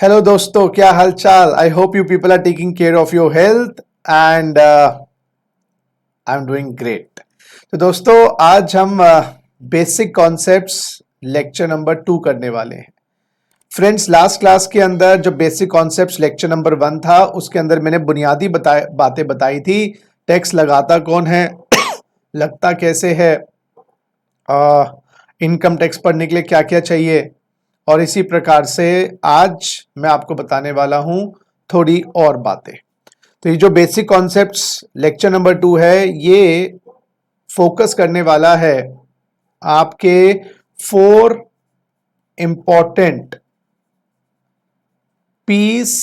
Hello दोस्तों, क्या हाल चाल। I hope you people are taking care of your health and I am doing great. तो दोस्तों, आज हम बेसिक कॉन्सेप्ट्स लेक्चर नंबर 2 करने वाले हैं। फ्रेंड्स, लास्ट क्लास के अंदर जो बेसिक कॉन्सेप्ट्स लेक्चर नंबर 1 था, उसके अंदर मैंने बुनियादी बातें बताई थी। टैक्स लगाता कौन है, लगता कैसे है, इनकम टैक्स भरने के लिए क्या क्या चाहिए, और इसी प्रकार से आज मैं आपको बताने वाला हूं थोड़ी और बातें। तो ये जो बेसिक कॉन्सेप्ट्स लेक्चर नंबर 2 है, ये फोकस करने वाला है आपके 4 important piece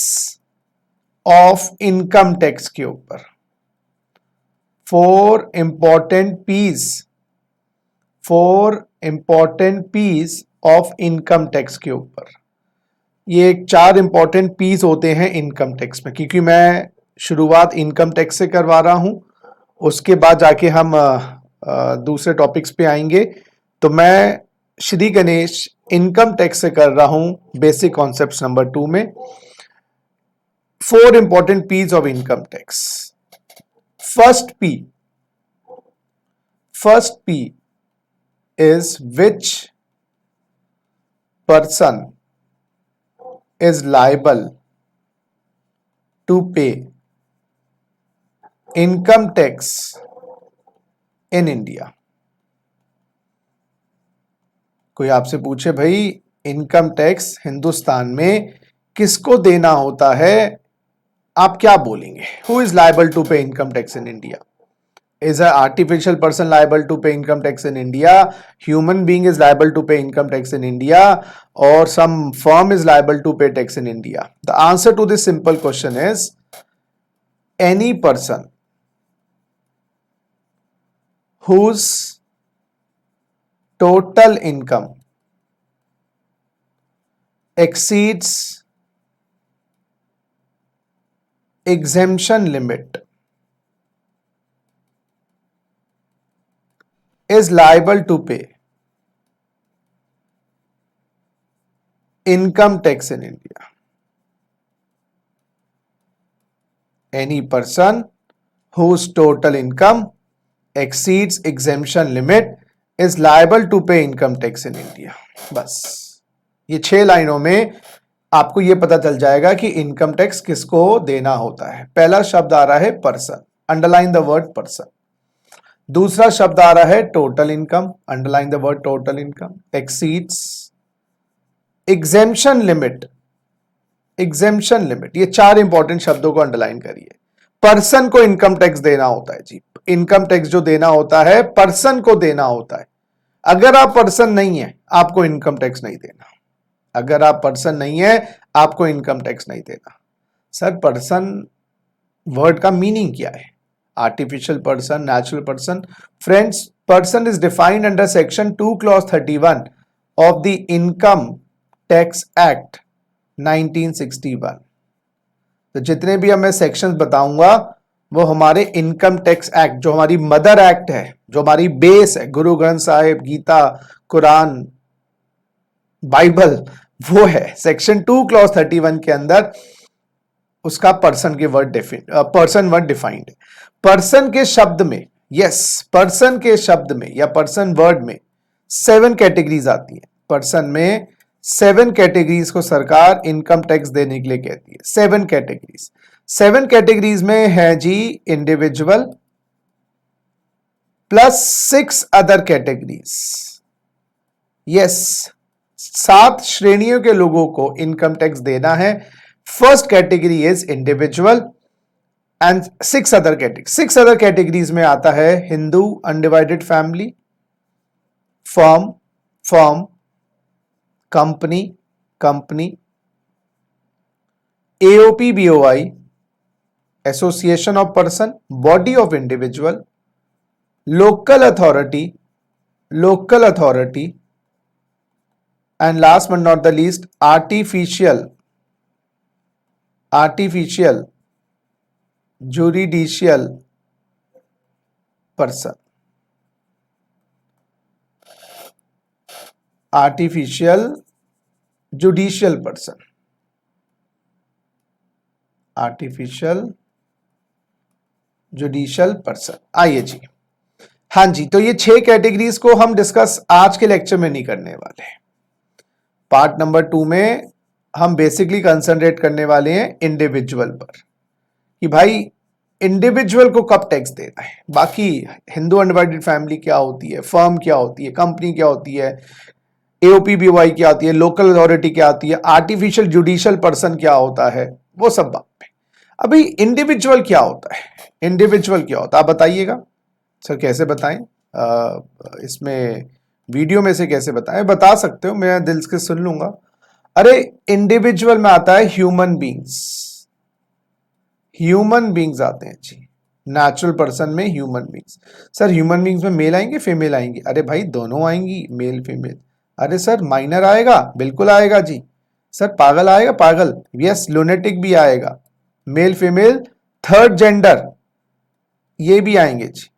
of income tax के ऊपर। 4 important piece of income tax के ऊपर। ये 4 इंपॉर्टेंट पीस होते हैं इनकम टैक्स में, क्योंकि मैं शुरुआत इनकम टैक्स से करवा रहा हूं, उसके बाद जाके हम दूसरे टॉपिक्स पे आएंगे। तो मैं श्री गणेश इनकम टैक्स से कर रहा हूं बेसिक कॉन्सेप्ट्स नंबर 2 में। 4 important piece of income tax. First P is which person is liable to pay income tax in India। कोई आपसे पूछे भाई इनकम टैक्स हिंदुस्तान में किसको देना होता है, आप क्या बोलेंगे? Who is liable to pay income tax in India? Is an artificial person liable to pay income tax in India? Human being is liable to pay income tax in India? Or some firm is liable to pay tax in India? The answer to this simple question is any person whose total income exceeds exemption limit is liable to pay income tax in India। Any person whose total income exceeds exemption limit is liable to pay income tax in India। बस ये 6 लाइनों में आपको ये पता चल जाएगा कि इनकम टैक्स किसको देना होता है। पहला शब्द आ रहा है person, underline the word person. दूसरा शब्द आ रहा है total income, underline the word total income. Exceeds, exemption limit, ये 4 इंपॉर्टेंट शब्दों को अंडरलाइन करिए। पर्सन को इनकम टैक्स देना होता है जी। इनकम टैक्स जो देना होता है पर्सन को देना होता है। अगर आप पर्सन नहीं है, आपको इनकम टैक्स नहीं देना। अगर आप पर्सन नहीं है, आपको इनकम टैक्स नहीं देना। सर, पर्सन वर्ड का मीनिंग क्या है? Artificial person, natural person? Friends, person is defined under section 2 clause 31 of the income tax act 1961। तो जितने भी अब मैं सेक्शंस बताऊंगा वो हमारे इनकम टैक्स एक्ट, जो हमारी मदर एक्ट है, जो हमारी बेस है, गुरु ग्रंथ साहिब, गीता, कुरान, बाइबल, वो है सेक्शन 2 क्लॉज 31 के अंदर। उसका पर्सन के वर्ड पर्सन वर्ड डिफाइंड है। पर्सन के शब्द में, यस, पर्सन के शब्द में या पर्सन वर्ड में 7 कैटेगरीज आती है। पर्सन में 7 कैटेगरीज को सरकार इनकम टैक्स देने के लिए कहती है। 7 कैटेगरीज में है जी individual plus 6 other categories. Yes, 7 श्रेणियों के लोगों को इनकम टैक्स देना है। First category is individual and 6 other category. 6 other categories में आता है Hindu undivided family, firm, company, AOP BOI, association of person, body of individual, local authority, and last but not the least artificial judicial person. Artificial judicial person. Artificial judicial person. आइए जी, हाँ जी, तो ये 6 categories को हम डिस्कस आज के lecture में नहीं करने वाले। पार्ट नंबर 2 में हम बेसिकली कंसंट्रेट करने वाले हैं इंडिविजुअल पर, कि भाई इंडिविजुअल को कब टैक्स देना है। बाकी हिंदू अनडिवाइडेड फैमिली क्या होती है, फर्म क्या होती है, कंपनी क्या होती है, एओपीबीवाई क्या होती है, लोकल अथॉरिटी क्या होती है, आर्टिफिशियल जुडिशियल पर्सन क्या होता है, वो सब बात में। अभी इंडिविजुअल क्या होता है, इंडिविजुअल क्या होता है आप बताइएगा। सर कैसे बताएं, इसमें वीडियो में से कैसे बताएं? बता सकते हो, मैं दिल से सुन लूंगा। अरे इंडिविजुअल में आता है ह्यूमन बींग्स, ह्यूमन बींग्स आते हैं जी। नेचुरल पर्सन में human beings. Sir human beings में मेल आएंगे फीमेल आएंगी? अरे भाई दोनों आएंगी, मेल फीमेल। अरे सर माइनर आएगा? बिल्कुल आएगा जी। सर पागल आएगा? पागल, यस। लुनेटिक भी आएगा, मेल फीमेल, थर्ड जेंडर, ये भी आएंगे जी।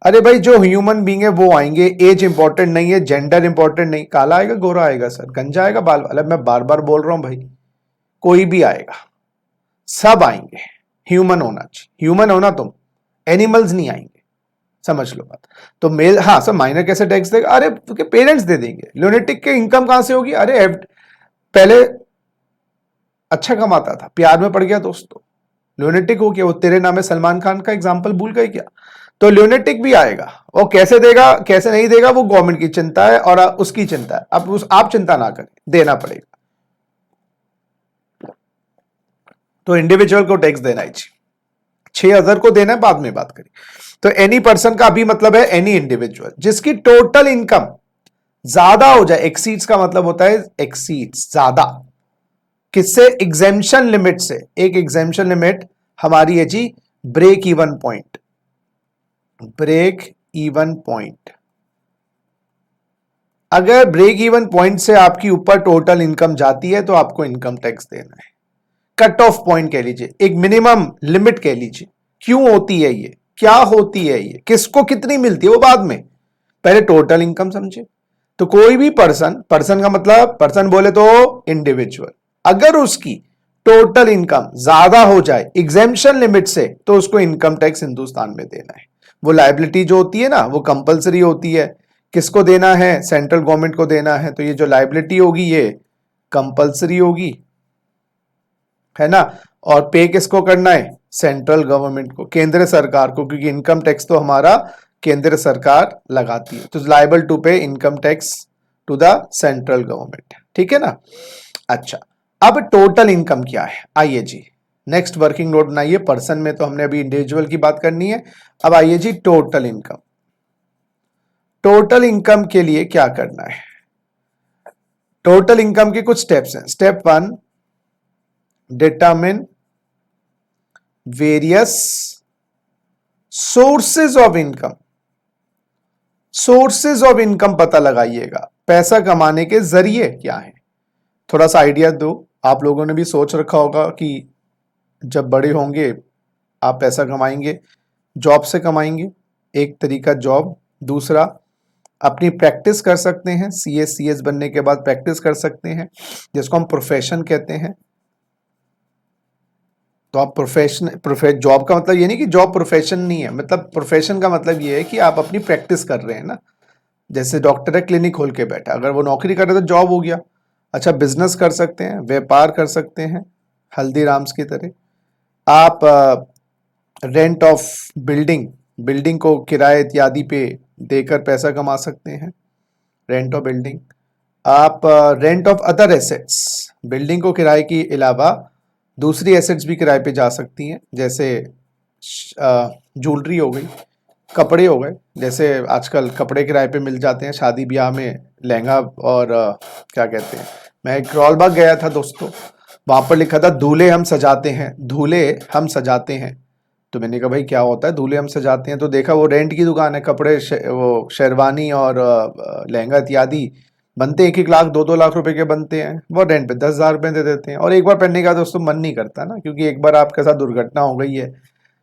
अरे भाई जो ह्यूमन बींग है वो आएंगे। एज इंपॉर्टेंट नहीं है, जेंडर इंपॉर्टेंट नहीं। काला आएगा, गोरा आएगा, सर गंजा आएगा, बाल वाला, मैं बार बार बोल रहा हूं भाई, कोई भी आएगा, सब आएंगे। ह्यूमन होना चाहिए, ह्यूमन होना तुम, एनिमल्स नहीं आएंगे, समझ लो बात। तो मेल, हाँ सर माइनर कैसे टैक्स देगा? अरे पेरेंट्स दे देंगे। लुनेटिक के इनकम कहां से होगी? अरे पहले अच्छा कमाता था, प्यार में पड़ गया दोस्तों, लुनेटिक हो गया। वो तेरे नाम है सलमान खान का एग्जाम्पल भूल गए क्या? तो ल्यूनेटिक भी आएगा। वो कैसे देगा कैसे नहीं देगा वो गवर्नमेंट की चिंता है और उसकी चिंता है। आप चिंता ना करें, देना पड़ेगा। तो इंडिविजुअल को टैक्स देना ही चाहिए, 6,000 को देना है, बाद में बात करें। तो एनी पर्सन का अभी मतलब है एनी इंडिविजुअल जिसकी टोटल इनकम ज्यादा हो जाए। एक्सीड्स का मतलब होता है एक्सीड्स, ज्यादा, किससे? एग्जेम्पशन लिमिट से। एक एग्जेम्पशन लिमिट हमारी है जी break even point, break even point. अगर ब्रेक इवन पॉइंट से आपकी ऊपर टोटल इनकम जाती है तो आपको इनकम टैक्स देना है। कट ऑफ पॉइंट कह लीजिए, एक मिनिमम लिमिट कह लीजिए। क्यों होती है ये, क्या होती है ये, किसको कितनी मिलती है, वो बाद में, पहले टोटल इनकम समझे। तो कोई भी पर्सन, पर्सन का मतलब पर्सन बोले तो इंडिविजुअल, अगर उसकी टोटल इनकम ज्यादा हो जाए एग्जेम्पशन लिमिट से तो उसको इनकम टैक्स हिंदुस्तान में देना है। वो लायबिलिटी जो होती है ना वो कंपलसरी होती है। किसको देना है? सेंट्रल गवर्नमेंट को देना है। तो ये जो लायबिलिटी होगी ये कंपलसरी होगी, है ना। और पे किसको करना है? सेंट्रल गवर्नमेंट को, केंद्र सरकार को, क्योंकि इनकम टैक्स तो हमारा केंद्र सरकार लगाती है। तो liable to pay income tax to the central government, ठीक है ना। अच्छा, अब टोटल इनकम क्या है? आइए जी नेक्स्ट वर्किंग नोट बनाइए। पर्सन में तो हमने अभी इंडिविजुअल की बात करनी है। अब आइए जी टोटल इनकम। टोटल इनकम के लिए क्या करना है? टोटल इनकम के कुछ स्टेप्स हैं। Step 1, determine various sources of income. Sources of income पता लगाइएगा, पैसा कमाने के जरिए क्या है। थोड़ा सा आइडिया दो। आप लोगों ने भी सोच रखा होगा कि जब बड़े होंगे आप पैसा कमाएंगे, जॉब से कमाएंगे, एक तरीका जॉब, दूसरा अपनी प्रैक्टिस कर सकते हैं। सीएस बनने के बाद प्रैक्टिस कर सकते हैं, जिसको हम प्रोफेशन कहते हैं। तो आप जॉब का मतलब ये नहीं कि जॉब प्रोफेशन नहीं है, मतलब प्रोफेशन का मतलब ये है कि आप अपनी प्रैक्टिस कर रहे हैं ना। जैसे डॉक्टर है, क्लिनिक खोल के बैठा, अगर वो नौकरी कर रहे तो जॉब हो गया। अच्छा, बिजनेस कर सकते हैं, व्यापार कर सकते हैं, हल्दीराम्स की तरह। आप रेंट ऑफ बिल्डिंग, बिल्डिंग को किराए इत्यादि पे देकर पैसा कमा सकते हैं, रेंट ऑफ बिल्डिंग। आप rent of other assets, building को किराए के अलावा दूसरी एसेट्स भी किराए पे जा सकती हैं, जैसे ज्वेलरी हो गई, कपड़े हो गए। जैसे आजकल कपड़े किराए पे मिल जाते हैं, शादी ब्याह में लहंगा और क्या कहते हैं। मैं एक रॉलबाग गया था दोस्तों, वहां पर लिखा था दूल्हे हम सजाते हैं, दूल्हे हम सजाते हैं। तो मैंने कहा भाई क्या होता है दूल्हे हम सजाते हैं? तो देखा वो रेंट की दुकान है, कपड़े वो शेरवानी और लहंगा इत्यादि बनते हैं, 1-1 लाख 2-2 लाख रुपए के बनते हैं। वो रेंट पे 10,000 रुपए दे देते हैं, और एक बार पहनने का दोस्तों मन नहीं करता ना, क्योंकि एक बार आपके साथ दुर्घटना हो गई है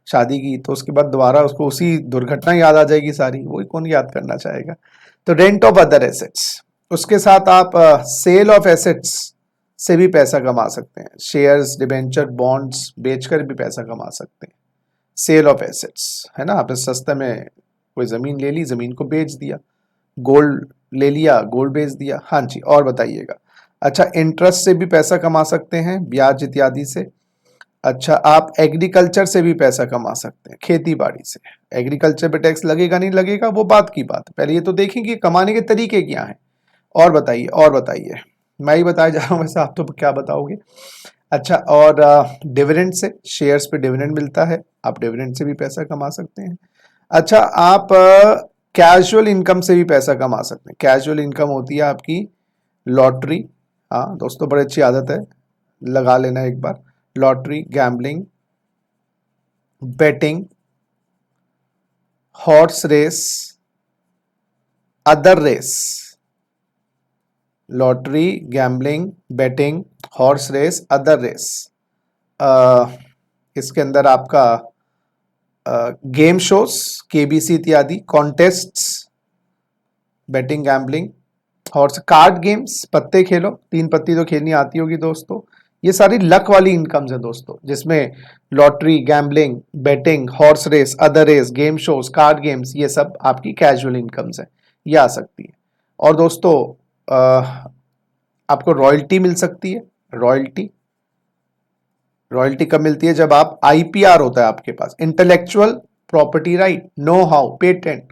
शादी की, तो उसके बाद दोबारा उसको उसी दुर्घटना याद आ जाएगी सारी, वो कौन याद करना चाहेगा। तो रेंट ऑफ अदर एसेट्स, उसके साथ आप सेल ऑफ एसेट्स, से भी पैसा कमा सकते हैं, शेयर्स, डिबेंचर, बॉन्ड्स बेचकर भी पैसा कमा सकते हैं। सेल ऑफ एसेट्स है ना, आपने सस्ते में कोई ज़मीन ले ली, ज़मीन को बेच दिया, गोल्ड ले लिया, गोल्ड बेच दिया। हाँ जी, और बताइएगा। अच्छा, इंटरेस्ट से भी पैसा कमा सकते हैं, ब्याज इत्यादि से। अच्छा, आप एग्रीकल्चर से भी पैसा कमा सकते हैं, खेती बाड़ी से। एग्रीकल्चर पे टैक्स लगेगा नहीं लगेगा वो बात की बात है, पहले ये तो देखें कि कमाने के तरीके क्या हैं। और बताइए, और बताइए, मैं ही बताया जा रहा हूँ, वैसे आप तो क्या बताओगे। अच्छा, और डिविडेंड से, शेयर्स पे डिविडेंड मिलता है, आप डिविडेंड से भी पैसा कमा सकते हैं। अच्छा, आप कैजुअल इनकम से भी पैसा कमा सकते हैं। कैजुअल इनकम होती है आपकी लॉटरी, हाँ दोस्तों बड़ी अच्छी आदत है, लगा लेना एक बार। Lottery, gambling, betting, horse race, other race. Lottery, gambling, betting, horse race, other race. इसके अंदर आपका गेम शोज, केबीसी इत्यादि, contests, betting, gambling, horse, card games, पत्ते खेलो, 3 पत्ती तो खेलनी आती होगी दोस्तों। ये सारी लक वाली इनकम्स है दोस्तों, जिसमें lottery, gambling, betting, horse race, other race, game shows, card games, ये सब आपकी कैजुअल इनकम्स है, ये आ सकती है। और दोस्तों आपको रॉयल्टी मिल सकती है। रॉयल्टी, रॉयल्टी कब मिलती है, जब आप आईपीआर होता है आपके पास, intellectual property right, know how patent,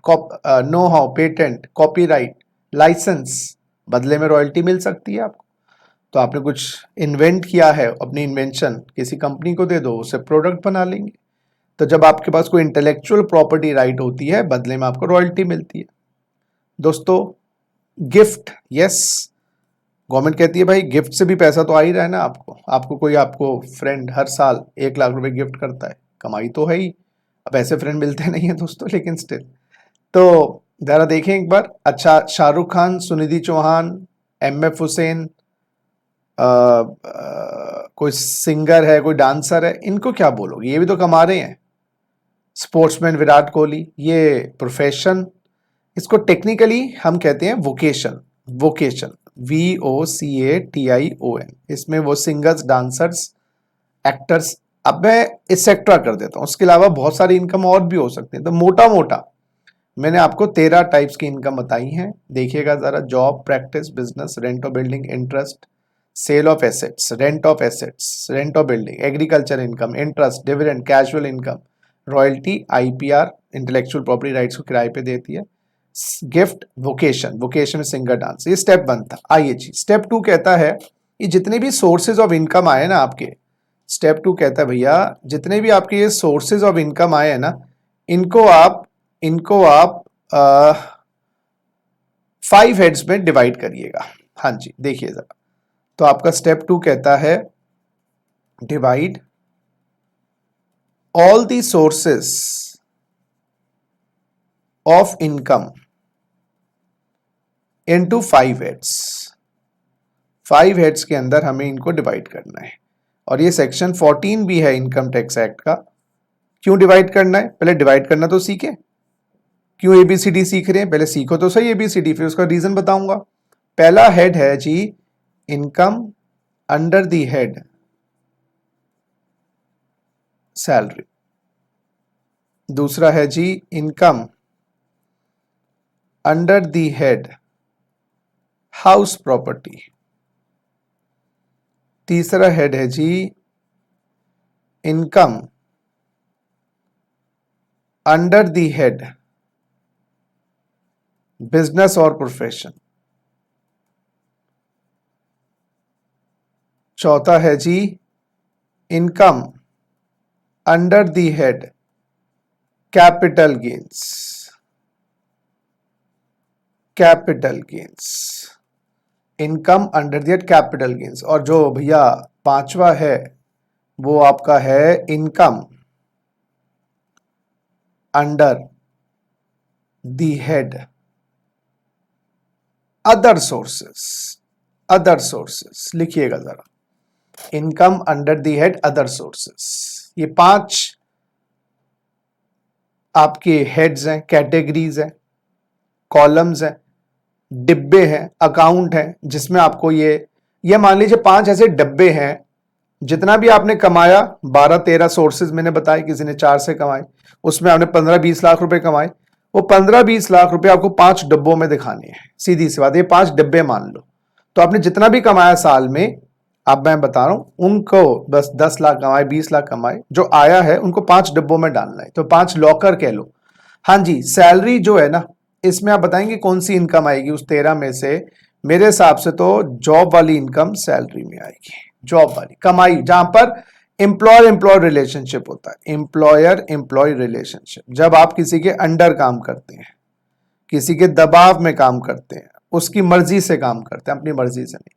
copyright, licence, बदले में रॉयल्टी मिल सकती है आपको। तो आपने कुछ इन्वेंट किया है, अपनी इन्वेंशन किसी कंपनी को दे दो, उससे प्रोडक्ट बना लेंगे। तो जब आपके पास कोई इंटेलेक्चुअल प्रॉपर्टी राइट होती है, बदले में आपको रॉयल्टी मिलती है। दोस्तों गिफ्ट, यस, गवर्नमेंट कहती है भाई गिफ्ट से भी पैसा तो आ ही रहा है ना आपको। आपको कोई, आपको फ्रेंड हर साल 1 लाख रुपए गिफ्ट करता है, कमाई तो है ही। अब ऐसे फ्रेंड मिलते नहीं है दोस्तों, लेकिन स्टिल। तो जरा देखें एक बार। अच्छा, शाहरुख खान, सुनिधि चौहान, एमएफ हुसैन, कोई सिंगर है, कोई डांसर है, इनको क्या बोलोगे, ये भी तो कमा रहे हैं। स्पोर्ट्समैन विराट कोहली, ये प्रोफेशन, इसको टेक्निकली हम कहते हैं वोकेशन। Vocation, VOCATION। इसमें वो सिंगर्स, डांसर्स, एक्टर्स। अब मैं एक्सेट्रा कर देता हूँ, उसके अलावा बहुत सारी इनकम और भी हो सकती है। तो मोटा मोटा मैंने आपको 13 टाइप्स की इनकम बताई हैं, देखिएगा जरा। Job, practice, business, rent of building, interest, sale of assets, rent of assets, rent of building, agriculture income, interest, dividend, casual income, royalty, IPR, intellectual property rights को किराए पे देती है, गिफ्ट, वोकेशन, वोकेशन में सिंगर, डांस। ये step 1 था। आइए जी, step 2 कहता है ये जितने भी सोर्सेज ऑफ इनकम आए ना आपके, स्टेप 2 कहता है भैया जितने भी आपके ये सोर्सेज ऑफ इनकम आए हैं ना, इनको आप 5 हेड्स में डिवाइड करिएगा। हाँ जी, देखिए जरा। तो आपका स्टेप 2 कहता है divide all the sources of income into 5 heads. 5 heads के अंदर हमें इनको डिवाइड करना है। और ये सेक्शन 14 भी है इनकम टैक्स एक्ट का। क्यों डिवाइड करना है, पहले डिवाइड करना तो सीखें। क्यों ABCD सीख रहे हैं, पहले सीखो तो सही ABCD, फिर उसका रीजन बताऊंगा। पहला हेड है जी income under the head salary. दूसरा है जी income under the head house property. तीसरा हेड है जी income under the head business और प्रोफेशन। चौथा है जी income under the head capital gains. Capital gains, income under the head capital gains. और जो भैया 5वां है वो आपका है income under the head other sources. Other sources लिखिएगा जरा, income under the head other sources. ये 5 आपके हेड्स हैं, कैटेगरीज हैं, कॉलम्स हैं, डिब्बे हैं, अकाउंट हैं, जिसमें आपको ये ये मान लीजिए 5 ऐसे डब्बे हैं, जितना भी आपने कमाया 12-13 सोर्सेज मैंने बताए, किसी ने 4 से कमाए, उसमें आपने 15-20 लाख रुपए कमाए, वो 15-20 लाख रुपए आपको 5 डब्बों में दिखाने हैं। सीधी सी बात, ये 5 डब्बे मान लो, तो आपने जितना भी कमाया साल में, अब मैं बता रहा हूं उनको, बस 10 लाख कमाए, 20 लाख कमाए, जो आया है उनको 5 डब्बों में डालना है, तो 5 लॉकर कह लो। हाँ जी, सैलरी जो है ना, इसमें आप बताएंगे कौन सी इनकम आएगी उस 13 में से। मेरे हिसाब से तो जॉब वाली इनकम सैलरी में आएगी, जॉब वाली कमाई, जहां पर एम्प्लॉयर एम्प्लॉय रिलेशनशिप होता है, एम्प्लॉयर एम्प्लॉय रिलेशनशिप, जब आप किसी के अंडर काम करते हैं, किसी के दबाव में काम करते हैं, उसकी मर्जी से काम करते हैं, अपनी मर्जी से नहीं,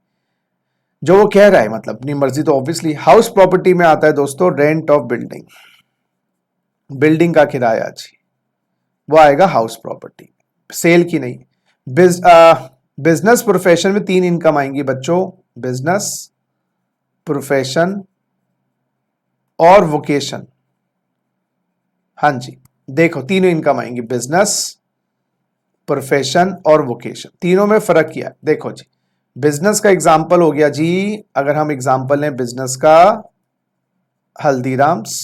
जो वो कह रहा है, मतलब अपनी मर्जी। तो ऑब्वियसली हाउस प्रॉपर्टी में आता है दोस्तों रेंट ऑफ बिल्डिंग, बिल्डिंग का किराया जी, वो आएगा हाउस प्रॉपर्टी, सेल की नहीं। बिजनेस प्रोफेशन में 3 इनकम आएंगी बच्चों, बिजनेस प्रोफेशन और वोकेशन। हाँ जी, देखो तीनों इनकम आएंगी, बिजनेस प्रोफेशन और वोकेशन, तीनों में फर्क किया है। देखो जी, बिजनेस का एग्जांपल हो गया जी, अगर हम एग्जांपल लें बिजनेस का, Haldiram's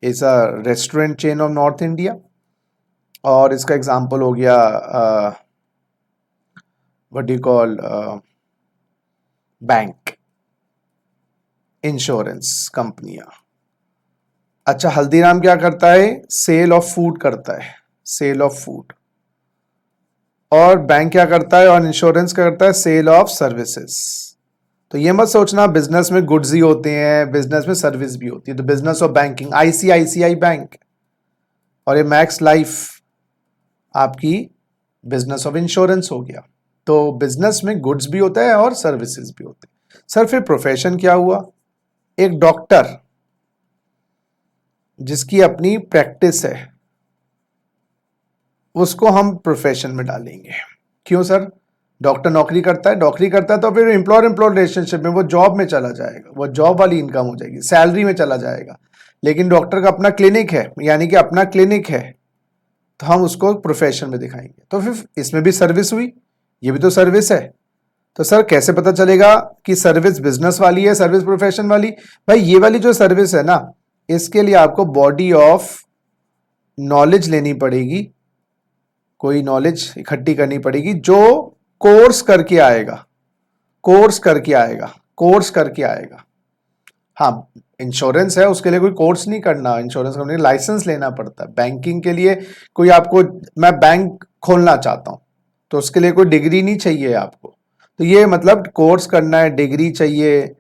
is a restaurant chain of north India, और इसका एग्जांपल हो गया what do you call, bank, insurance कंपनियां। अच्छा, हल्दीराम क्या करता है, सेल ऑफ फूड करता है, सेल ऑफ फूड, और बैंक क्या करता है, और इंश्योरेंस क्या करता है, सेल ऑफ सर्विसेज। तो ये मत सोचना बिजनेस में गुड्स ही होते हैं, बिजनेस में सर्विस भी होती है। तो business of banking ICICI bank, और ये मैक्स लाइफ आपकी बिजनेस ऑफ इंश्योरेंस हो गया। तो बिजनेस में गुड्स भी होता है और सर्विसेज भी होते हैं। सर फिर प्रोफेशन क्या हुआ, एक डॉक्टर जिसकी अपनी प्रैक्टिस है, उसको हम प्रोफेशन में डालेंगे। क्यों सर, डॉक्टर नौकरी करता है, तो फिर एम्प्लॉयर एम्प्लॉय रिलेशनशिप में वो जॉब में चला जाएगा, वो जॉब वाली इनकम हो जाएगी, सैलरी में चला जाएगा। लेकिन डॉक्टर का अपना क्लिनिक है, यानी कि अपना क्लिनिक है, तो हम उसको प्रोफेशन में दिखाएंगे। तो फिर इसमें भी सर्विस हुई, ये भी तो सर्विस है। तो सर कैसे पता चलेगा कि सर्विस बिजनेस वाली है, सर्विस प्रोफेशन वाली? भाई ये वाली जो सर्विस है ना, इसके लिए आपको बॉडी ऑफ नॉलेज लेनी पड़ेगी, कोई नॉलेज इकट्ठी करनी पड़ेगी, जो कोर्स करके आएगा, कोर्स करके आएगा, कोर्स करके आएगा। हाँ, इंश्योरेंस है, उसके लिए कोई कोर्स नहीं करना, इंश्योरेंस कंपनी लाइसेंस लेना पड़ता है। बैंकिंग के लिए कोई आपको, मैं बैंक खोलना चाहता हूं, तो उसके लिए कोई डिग्री नहीं चाहिए आपको, तो ये मतलब कोर्स करना है, डिग्री चाहिए,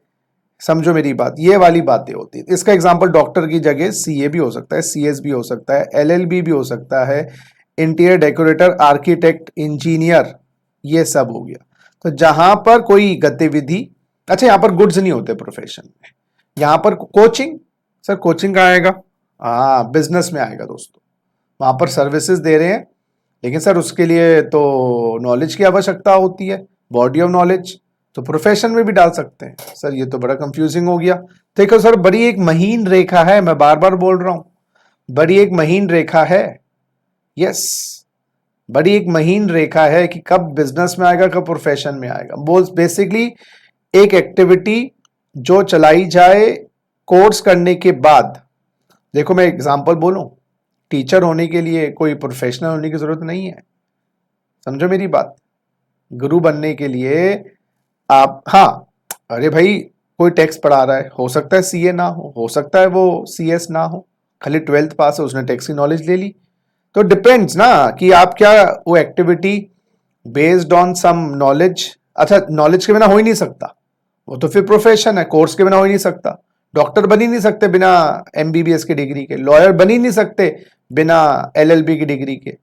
समझो मेरी बात, ये वाली बातें होती है। इसका एग्जांपल डॉक्टर की जगह सीए भी हो सकता है, सीएस भी हो सकता है, एलएलबी भी हो सकता है, इंटीरियर डेकोरेटर, आर्किटेक्ट, इंजीनियर, ये सब हो गया। तो जहां पर कोई गतिविधि, अच्छा यहां पर गुड्स नहीं होते प्रोफेशन में, यहां पर कोचिंग, सर कोचिंग का आएगा, हाँ बिजनेस में आएगा दोस्तों, वहां पर सर्विसेज दे रहे हैं, लेकिन सर उसके लिए तो नॉलेज की आवश्यकता होती है, बॉडी ऑफ नॉलेज, तो प्रोफेशन में भी डाल सकते हैं। सर ये तो बड़ा कंफ्यूजिंग हो गया। देखो सर, बड़ी एक महीन रेखा है, मैं बार बार बोल रहा हूं, बड़ी एक महीन रेखा है, यस, बड़ी एक महीन रेखा है कि कब बिजनेस में आएगा, कब प्रोफेशन में आएगा। बोल बेसिकली एक एक्टिविटी जो चलाई जाए कोर्स करने के बाद। देखो मैं एग्जांपल बोलूं, टीचर होने के लिए कोई प्रोफेशनल होने की जरूरत नहीं है, समझो मेरी बात। गुरु बनने के लिए आप, हाँ अरे भाई कोई टैक्स पढ़ा रहा है, हो सकता है सीए ना हो सकता है वो सीएस ना हो, खाली 12th पास है, उसने टैक्स की नॉलेज ले ली। तो डिपेंड्स ना कि आप क्या, वो activity based on some knowledge. अच्छा नॉलेज के बिना हो ही नहीं सकता, वो तो फिर प्रोफेशन है, कोर्स के बिना हो ही नहीं सकता। डॉक्टर बन ही नहीं सकते बिना एमबीबीएस की डिग्री के, लॉयर बन ही नहीं सकते बिना एलएलबी की डिग्री के,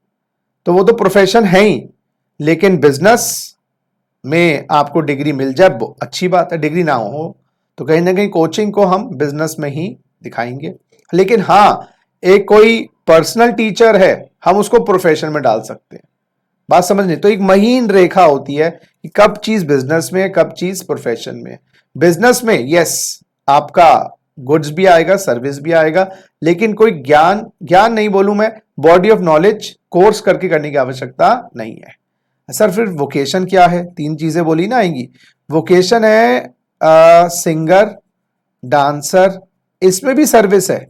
तो वो तो प्रोफेशन है ही। लेकिन बिजनेस में आपको डिग्री मिल जाए वो अच्छी बात है, डिग्री ना हो तो कहीं ना कहीं कोचिंग को हम बिजनेस में ही दिखाएंगे। लेकिन हाँ, एक कोई पर्सनल टीचर है, हम उसको प्रोफेशन में डाल सकते हैं, बात समझनी। तो एक महीन रेखा होती है कि कब चीज बिजनेस में है, कब चीज प्रोफेशन में है। बिजनेस में यस, आपका गुड्स भी आएगा, सर्विस भी आएगा, लेकिन कोई ज्ञान नहीं बोलूं मैं, बॉडी ऑफ नॉलेज कोर्स करके करने की आवश्यकता नहीं है। सर फिर वोकेशन क्या है? तीन चीजें बोली ना आएंगी। वोकेशन है सिंगर, डांसर, इसमें भी सर्विस है।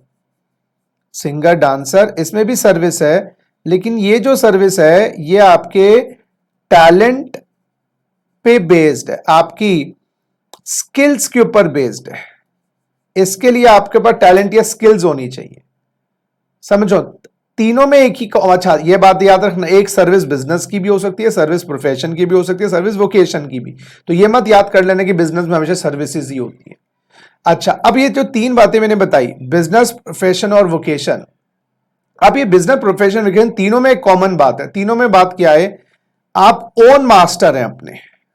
सिंगर, डांसर, इसमें भी सर्विस है, लेकिन ये जो सर्विस है ये आपके टैलेंट पे बेस्ड है, आपकी स्किल्स के ऊपर बेस्ड है। इसके लिए आपके पास टैलेंट या स्किल्स होनी चाहिए। समझो, तीनों में एक ही। अच्छा, ये बात याद रखना, एक सर्विस बिजनेस की भी हो सकती है, सर्विस प्रोफेशन की भी हो सकती है, सर्विस वोकेशन की भी। तो ये मत याद कर लेना कि बिजनेस में हमेशा सर्विसेज ही होती है। अच्छा, अब ये जो तीन बातें मैंने बताई, बिजनेस, प्रोफेशन और वोकेशन। अब ये बिजनेस, प्रोफेशन, वोकेशन, तीनों में एक कॉमन बात है। तीनों में बात क्या है? आप ओन मास्टर हैं अपने।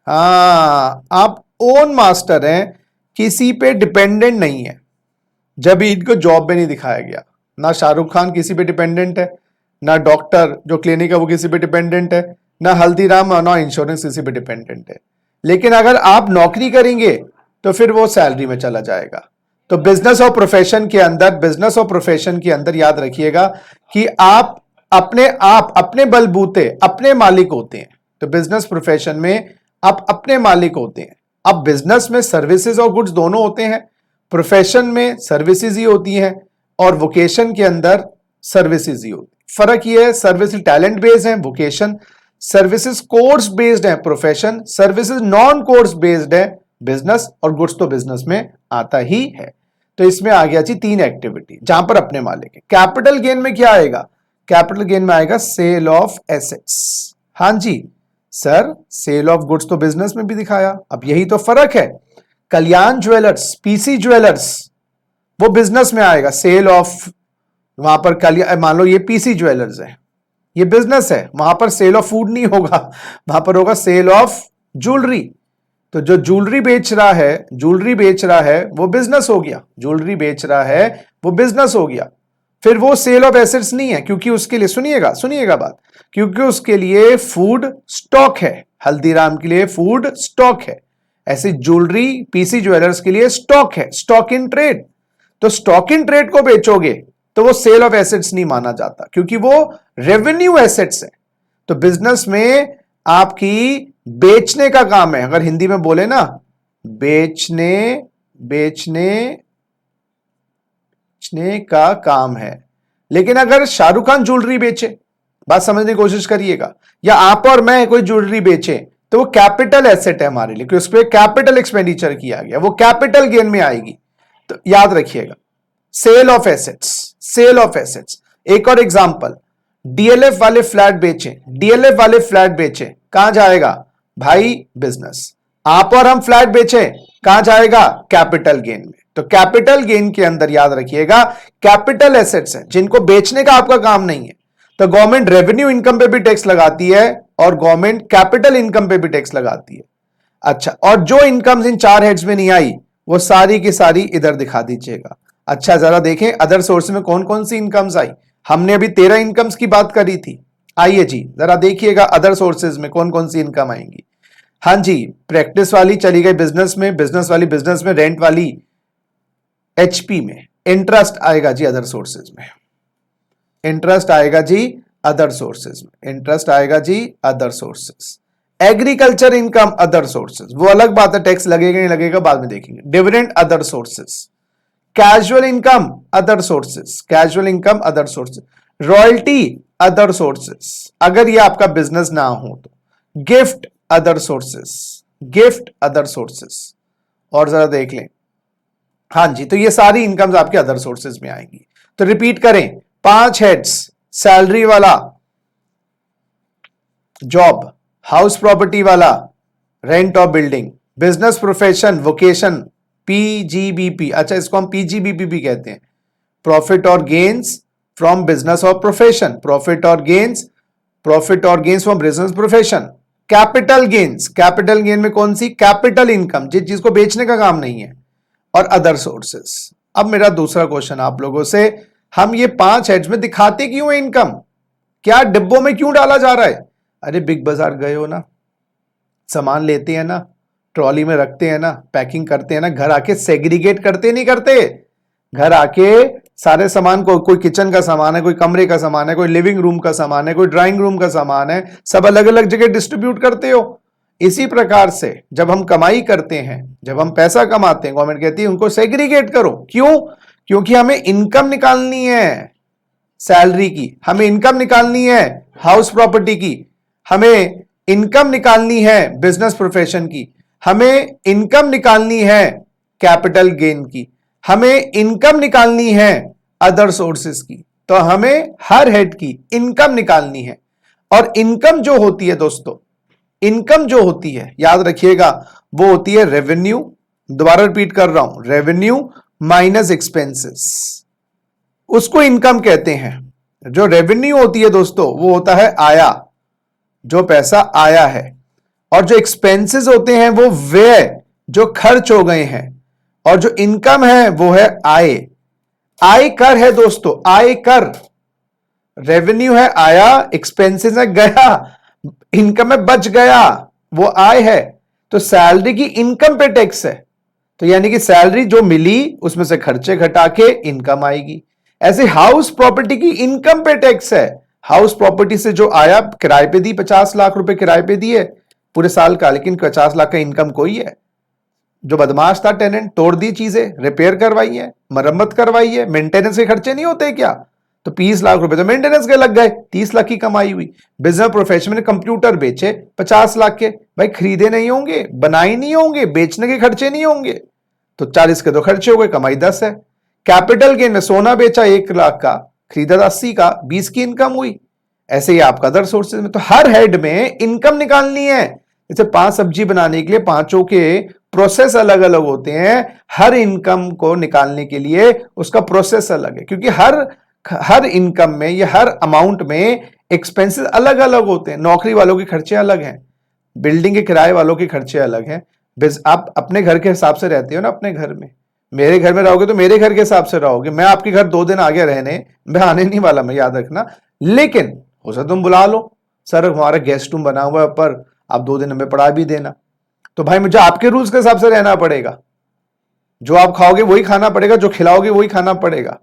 हाँ, आप ओन मास्टर हैं, किसी पे डिपेंडेंट नहीं है। जब इनको जॉब में नहीं दिखाया गया, ना शाहरुख खान किसी पे डिपेंडेंट है, ना डॉक्टर जो क्लिनिक है वो किसी पे डिपेंडेंट है, ना हल्दीराम और ना इंश्योरेंस किसी पे डिपेंडेंट है। लेकिन अगर आप नौकरी करेंगे तो फिर वो सैलरी में चला जाएगा। तो बिजनेस और प्रोफेशन के अंदर, बिजनेस और प्रोफेशन के अंदर याद रखिएगा कि आप अपने बलबूते अपने मालिक होते हैं। तो बिजनेस प्रोफेशन में आप अपने मालिक होते हैं। अब बिजनेस में सर्विसेज और गुड्स दोनों होते हैं, प्रोफेशन में सर्विसेज ही होती हैं, और वोकेशन के अंदर सर्विसेज ही होती है। फर्क ये है, सर्विसेज टैलेंट बेस्ड है, वोकेशन सर्विसेज कोर्स बेस्ड है, profession services non course based है, बिजनेस, और गुड्स तो बिजनेस में आता ही है। तो इसमें आ गया जी तीन एक्टिविटी जहां पर अपने मालिक है। कैपिटल गेन में क्या आएगा? कैपिटल गेन में आएगा सेल ऑफ एसेट्स। हाँ जी सर, सेल ऑफ गुड्स तो बिजनेस में भी दिखाया, अब यही तो फर्क है। कल्याण ज्वेलर्स, पीसी ज्वेलर्स, वो बिजनेस में आएगा। सेल ऑफ, वहां पर कल्याण, मान लो ये पीसी ज्वेलर्स है, ये बिजनेस है, वहां पर सेल ऑफ फूड नहीं होगा, वहां पर होगा सेल ऑफ ज्वेलरी। तो जो ज्वेलरी बेच रहा है, ज्वेलरी बेच रहा है वो बिजनेस हो गया, ज्वेलरी बेच रहा है वो बिजनेस हो गया। फिर वो सेल ऑफ एसेट्स नहीं है, क्योंकि उसके लिए, सुनिएगा सुनिएगा बात, क्योंकि उसके लिए फूड स्टॉक है। हल्दीराम के लिए फूड स्टॉक है, ऐसे ज्वेलरी पीसी ज्वेलर्स के लिए स्टॉक है, स्टॉक इन ट्रेड। तो स्टॉक इन ट्रेड को बेचोगे तो वो सेल ऑफ एसेट्स नहीं माना जाता, क्योंकि वो रेवेन्यू एसेट्स है। तो बिजनेस में आपकी बेचने का काम है, अगर हिंदी में बोले ना, बेचने बेचने बेचने का काम है। लेकिन अगर शाहरुख खान ज्वेलरी बेचे, बात समझने की कोशिश करिएगा, या आप और मैं कोई ज्वेलरी बेचे, तो वो कैपिटल एसेट है हमारे लिए, क्योंकि उस पर कैपिटल एक्सपेंडिचर किया गया, वो कैपिटल गेन में आएगी। तो याद रखिएगा, sale of assets, sale of assets. एक और एग्जांपल, डीएलएफ वाले फ्लैट बेचे, डीएलएफ वाले फ्लैट बेचे, कहां जाएगा भाई? बिजनेस। आप और हम फ्लैट बेचे, कहां जाएगा? कैपिटल गेन में। तो कैपिटल गेन के अंदर याद रखिएगा कैपिटल एसेट्स हैं, जिनको बेचने का आपका काम नहीं है। तो गवर्नमेंट रेवेन्यू इनकम पे भी टैक्स लगाती है, और गवर्नमेंट कैपिटल इनकम पे भी टैक्स लगाती है। अच्छा, और जो इनकम्स इन चार हेड्स में नहीं आई, वो सारी की सारी इधर दिखा दीजिएगा। अच्छा, जरा देखें अदर सोर्स में कौन कौन सी इनकम्स आई। हमने अभी 13 इनकम्स की बात करी थी। आइए जी जरा देखिएगा अदर सोर्सेज में कौन कौन सी इनकम आएंगी। हाँ जी, प्रैक्टिस वाली चली गई बिजनेस में, बिजनेस वाली बिजनेस में, रेंट वाली एचपी में। इंटरेस्ट आएगा जी अदर सोर्सेज में, इंटरेस्ट आएगा जी अदर सोर्सेज में, इंटरेस्ट आएगा जी other sources. Agriculture income other sources, वो अलग बात है, टैक्स लगेगा नहीं लगेगा बाद में देखेंगे। Dividend other sources. Casual income other sources, casual income other sources. Royalty other sources, अगर ये आपका बिजनेस ना हो तो। Gift other sources, gift other sources. और जरा देख लें, हाँ जी, तो ये सारी इनकम्स आपके अदर सोर्सेज में आएंगी। तो रिपीट करें, 5 हेड्स, सैलरी वाला, जॉब, हाउस प्रॉपर्टी वाला, रेंट और building, business profession, vocation, PGBP. अच्छा, इसको हम पीजीबीपी भी कहते हैं, प्रॉफिट और गेन्स फ्रॉम बिजनेस और प्रोफेशन, प्रॉफिट और gains from business profession. Capital gains, capital gain में कौन सी? कैपिटल इनकम, जिस चीज को बेचने का काम नहीं है। और अदर सोर्सेस। अब मेरा दूसरा क्वेश्चन आप लोगों से, हम ये 5 हेड्स में दिखाते क्यों है इनकम? क्या डिब्बों में क्यों डाला जा रहा है? अरे बिग बाजार गए हो ना, सामान लेते हैं ना, ट्रॉली में रखते हैं ना, पैकिंग करते हैं ना, घर आके सेग्रीगेट करते नहीं करते? घर आके सारे सामान को, कोई किचन का सामान है, कोई कमरे का सामान है, कोई लिविंग रूम का सामान है, कोई ड्राइंग रूम का सामान है, सब अलग अलग जगह डिस्ट्रीब्यूट करते हो। इसी प्रकार से जब हम कमाई करते हैं, जब हम पैसा कमाते हैं, गवर्नमेंट कहती है उनको सेग्रीगेट करो। क्यों? क्योंकि हमें इनकम निकालनी है सैलरी की, हमें इनकम निकालनी है हाउस प्रॉपर्टी की, हमें इनकम निकालनी है बिजनेस प्रोफेशन की, हमें इनकम निकालनी है कैपिटल गेन की, हमें इनकम निकालनी है अदर सोर्सेस की। तो हमें हर हेड की इनकम निकालनी है। और इनकम जो होती है दोस्तों, इनकम जो होती है याद रखिएगा, वो होती है रेवेन्यू, दोबारा रिपीट कर रहा हूं, रेवेन्यू माइनस एक्सपेंसेस, उसको इनकम कहते हैं। जो रेवेन्यू होती है दोस्तों वो होता है आया, जो पैसा आया है, और जो एक्सपेंसेस होते हैं वो व्यय, जो खर्च हो गए हैं, और जो इनकम है वो है आय। आय कर है दोस्तों, आय कर। रेवेन्यू है आया, एक्सपेंसेस है गया, इनकम है बच गया, वो आय है। तो सैलरी की इनकम पे टैक्स है, तो यानी कि सैलरी जो मिली उसमें से खर्चे घटा के इनकम आएगी। ऐसे हाउस प्रॉपर्टी की इनकम पे टैक्स है। हाउस प्रॉपर्टी से जो आया, किराए पे दी, 50 लाख रुपए किराए पे दिए पूरे साल का, लेकिन 50 लाख का इनकम कोई है। जो बदमाश था टेनेंट, तोड़ दी चीजें, रिपेयर करवाई है, मरम्मत करवाई है, मेंटेनेंस के खर्चे नहीं होते क्या? तो 20 लाख रुपए तो मेंटेनेंस के लग गए, 30 लाख की कमाई हुई। बिजनेस प्रोफेशन में कंप्यूटर बेचे 50 लाख के, भाई खरीदे नहीं होंगे, बनाए नहीं होंगे, बेचने के खर्चे नहीं होंगे, तो 40 के तो खर्चे हो गए, कमाई 10 है। कैपिटल गेन में सोना बेचा 1 लाख का, खरीदा 80 का, 20 की इनकम हुई। ऐसे ही आपका अदर सोर्सेज में, तो हर हेड में इनकम निकालनी है। जैसे 5 सब्जी बनाने के लिए पांचों के प्रोसेस अलग अलग होते हैं, हर इनकम को निकालने के लिए उसका प्रोसेस अलग है, क्योंकि हर इनकम में या हर अमाउंट में एक्सपेंसेस अलग अलग होते हैं। नौकरी वालों के खर्चे अलग हैं, बिल्डिंग के किराए वालों के खर्चे अलग हैं। आप अपने घर के हिसाब से रहते हो ना, अपने घर में, मेरे घर में रहोगे तो मेरे घर के हिसाब से रहोगे। मैं आपके घर 2 दिन आगे रहने, मैं आने नहीं वाला, मैं याद रखना। लेकिन हो सकता तुम बुला लो, सर हमारा गेस्ट रूम बना हुआ है ऊपर, आप 2 दिन हमें पढ़ा भी देना। तो भाई मुझे आपके रूल्स के हिसाब से रहना पड़ेगा, जो आप खाओगे वही खाना पड़ेगा, जो खिलाओगे वही खाना पड़ेगा।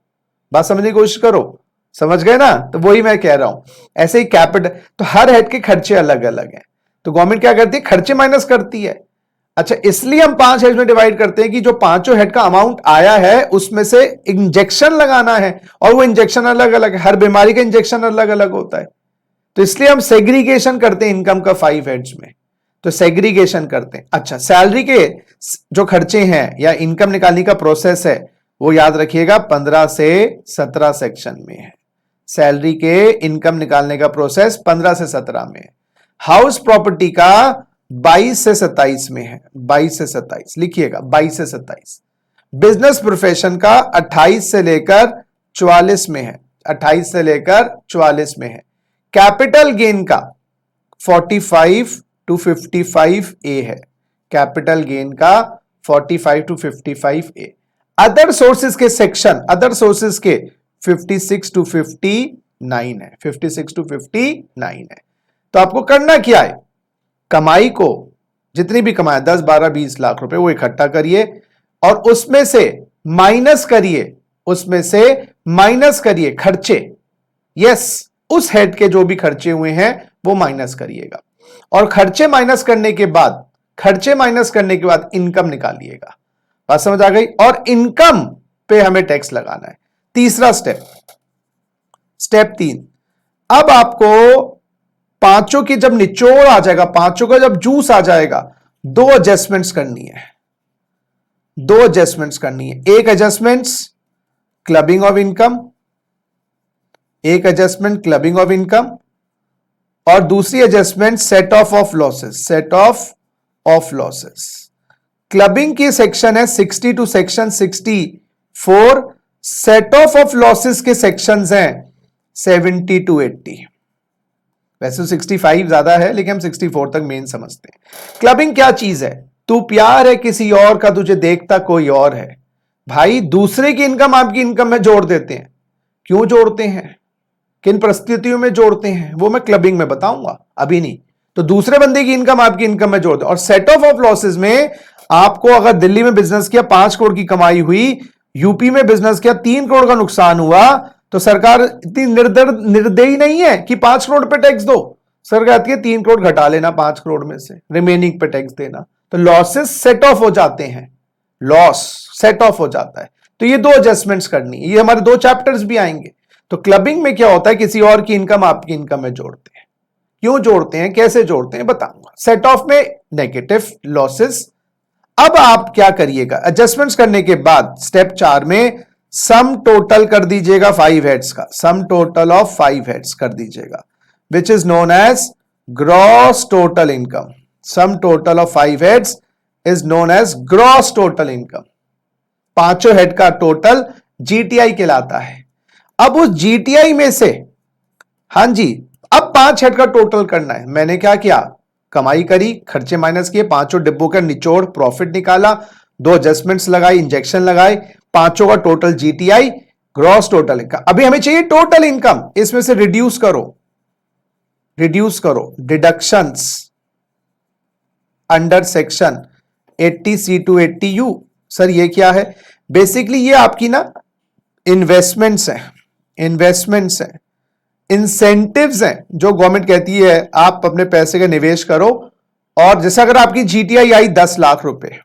बात समझने की कोशिश करो, समझ गए ना? तो वही मैं कह रहा हूं। ऐसे ही कैपिटल, तो हर हेड के खर्चे अलग अलग हैं, तो गवर्नमेंट क्या करती है, खर्चे माइनस करती है। अच्छा, इसलिए हम 5 हेड में डिवाइड करते हैं कि जो पांचों हेड का अमाउंट आया है उसमें से इंजेक्शन लगाना है, और वो इंजेक्शन अलग अलग है, हर बीमारी का इंजेक्शन अलग अलग होता है। तो इसलिए हम सेग्रीगेशन करते हैं इनकम का 5 हेड्स में, तो सेग्रीगेशन करते हैं। अच्छा, सैलरी के जो खर्चे हैं या इनकम निकालने का प्रोसेस है वो याद रखिएगा 15 से 17 सेक्शन में है। सैलरी के इनकम निकालने का प्रोसेस 15 से 17 में है। हाउस प्रॉपर्टी का 22 से 27 में है, 22 से 27 लिखिएगा, 22 से 27। बिजनेस प्रोफेशन का 28 से लेकर 44 में है, 28 से लेकर 44 में है। कैपिटल गेन का 45 टू 55 ए है, कैपिटल गेन का 45 टू 55 ए। अदर सोर्सेज के सेक्शन, अदर सोर्सेज के 56 टू 59 है, 56 टू 59 है। तो आपको करना क्या है, कमाई को जितनी भी कमाया 10 12 20 लाख रुपए वो इकट्ठा करिए, और उसमें से माइनस करिए, उसमें से माइनस करिए खर्चे। यस, उस हेड के जो भी खर्चे हुए हैं वो माइनस करिएगा, और खर्चे माइनस करने के बाद, खर्चे माइनस करने के बाद इनकम निकालिएगा। बात समझ आ गई? और इनकम पे हमें टैक्स लगाना है। तीसरा स्टेप, स्टेप 3, अब आपको पांचों की जब निचोड़ आ जाएगा, पांचों का जब जूस आ जाएगा, 2 एडजस्टमेंट्स करनी है, 2 एडजस्टमेंट्स करनी है। एक एडजस्टमेंट्स क्लबिंग ऑफ इनकम, एक एडजस्टमेंट क्लबिंग ऑफ इनकम, और दूसरी adjustment set off losses, set off losses. Clubbing की सेक्शन है 60 to section 64, set off losses के सेक्शंस हैं 70 टू 80। वैसे 65 ज्यादा है, लेकिन हम 64 तक मेन समझते हैं। क्लबिंग क्या चीज है, तू प्यार है किसी और का, तुझे देखता कोई और है। भाई दूसरे की इनकम आपकी इनकम में जोड़ देते हैं। क्यों जोड़ते हैं, किन परिस्थितियों में जोड़ते हैं, वो मैं क्लबिंग में बताऊंगा, अभी नहीं। तो दूसरे बंदे की इनकम आपकी इनकम में जोड़ दो। और सेट ऑफ लॉसेस में आपको अगर दिल्ली में बिजनेस किया 5 करोड़ की कमाई हुई, यूपी में बिजनेस किया, 3 करोड़ का नुकसान हुआ, तो सरकार इतनी निर्दयी नहीं है कि 5 करोड़ पे टैक्स दो। सरकार कहती है 3 करोड़ घटा लेना 5 करोड़ में से, रिमेनिंग पे टैक्स देना, तो लॉसेस सेट ऑफ हो जाते हैं, लॉस सेट ऑफ हो जाता है। तो ये 2 एडजस्टमेंट्स करनी है, ये हमारे 2 चैप्टर्स भी आएंगे। तो क्लबिंग में क्या होता है, किसी और की इनकम आपकी इनकम में जोड़ते हैं। क्यों जोड़ते हैं, कैसे जोड़ते हैं, बताऊंगा। सेट ऑफ में नेगेटिव लॉसेस। अब आप क्या करिएगा, एडजस्टमेंट्स करने के बाद स्टेप 4 में सम टोटल कर दीजिएगा 5 हेड्स का, सम टोटल ऑफ 5 हेड्स कर दीजिएगा, which is known as gross total income. Sum total of 5 heads is known as gross total income. 5 head का टोटल जीटीआई कहलाता है। अब उस जीटीआई में से, हां जी, अब 5 हेड का टोटल करना है। मैंने क्या किया, कमाई करी, खर्चे माइनस किए, 5 डिब्बों का निचोड़ प्रॉफिट निकाला, 2 एडजस्टमेंट्स लगाई, इंजेक्शन लगाए, 5 का total GTI, gross total income. अभी हमें चाहिए टोटल इनकम, इसमें से रिड्यूस करो, deductions under section 80C to 80U। Sir ये क्या है, बेसिकली ये आपकी ना इन्वेस्टमेंट्स हैं, इंसेंटिव्स हैं, जो गवर्नमेंट कहती है आप अपने पैसे का निवेश करो। और जैसे अगर आपकी जीटीआई आई 10 लाख रुपए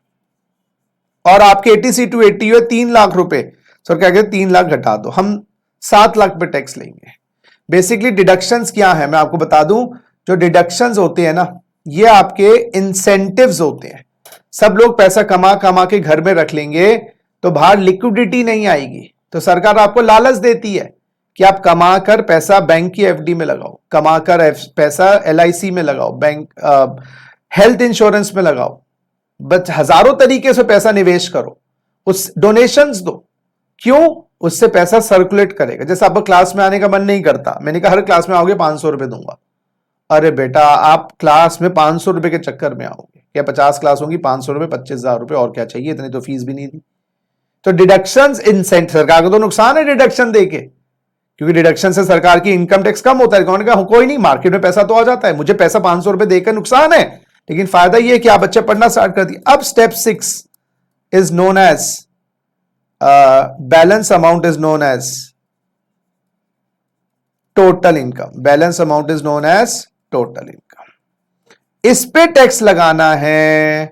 और आपके 80C to 80U है 3 लाख रुपए, सर क्या कहते 3 लाख घटा दो, हम 7 लाख पे टैक्स लेंगे। बेसिकली डिडक्शंस क्या है, मैं आपको बता दूं, जो डिडक्शंस होते हैं ना, ये आपके इंसेंटिव्स होते हैं। सब लोग पैसा कमा कमा के घर में रख लेंगे तो बाहर लिक्विडिटी नहीं आएगी, तो सरकार आपको लालच देती है कि आप कमा कर पैसा बैंक की एफडी में लगाओ, कमा कर पैसा एलआईसी में लगाओ, बैंक हेल्थ इंश्योरेंस में लगाओ, बस हजारों तरीके से पैसा निवेश करो, उस डोनेशंस दो। क्यों, उससे पैसा सर्कुलेट करेगा। जैसे आपको क्लास में आने का मन नहीं करता, मैंने कहा हर क्लास में आओगे 500 रुपए दूंगा, अरे बेटा आप क्लास में 500 रुपए के चक्कर में आओगे क्या, 50 क्लास होगी, 500 रुपए, 25,000 रुपए, और क्या चाहिए, इतनी तो फीस भी नहीं दी। तो डिडक्शंस इंसेंट, सरकार को तो नुकसान है डिडक्शन देके, क्योंकि डिडक्शन से सरकार की इनकम टैक्स कम होता है। कौन कहा कोई नहीं, मार्केट में पैसा तो आ जाता है, मुझे पैसा 500 रुपए देकर नुकसान है, लेकिन फायदा यह है कि आप बच्चे पढ़ना स्टार्ट कर दिए। अब step 6 is known as balance amount is known as total income. Balance amount is known as total income. इस पे टैक्स लगाना है,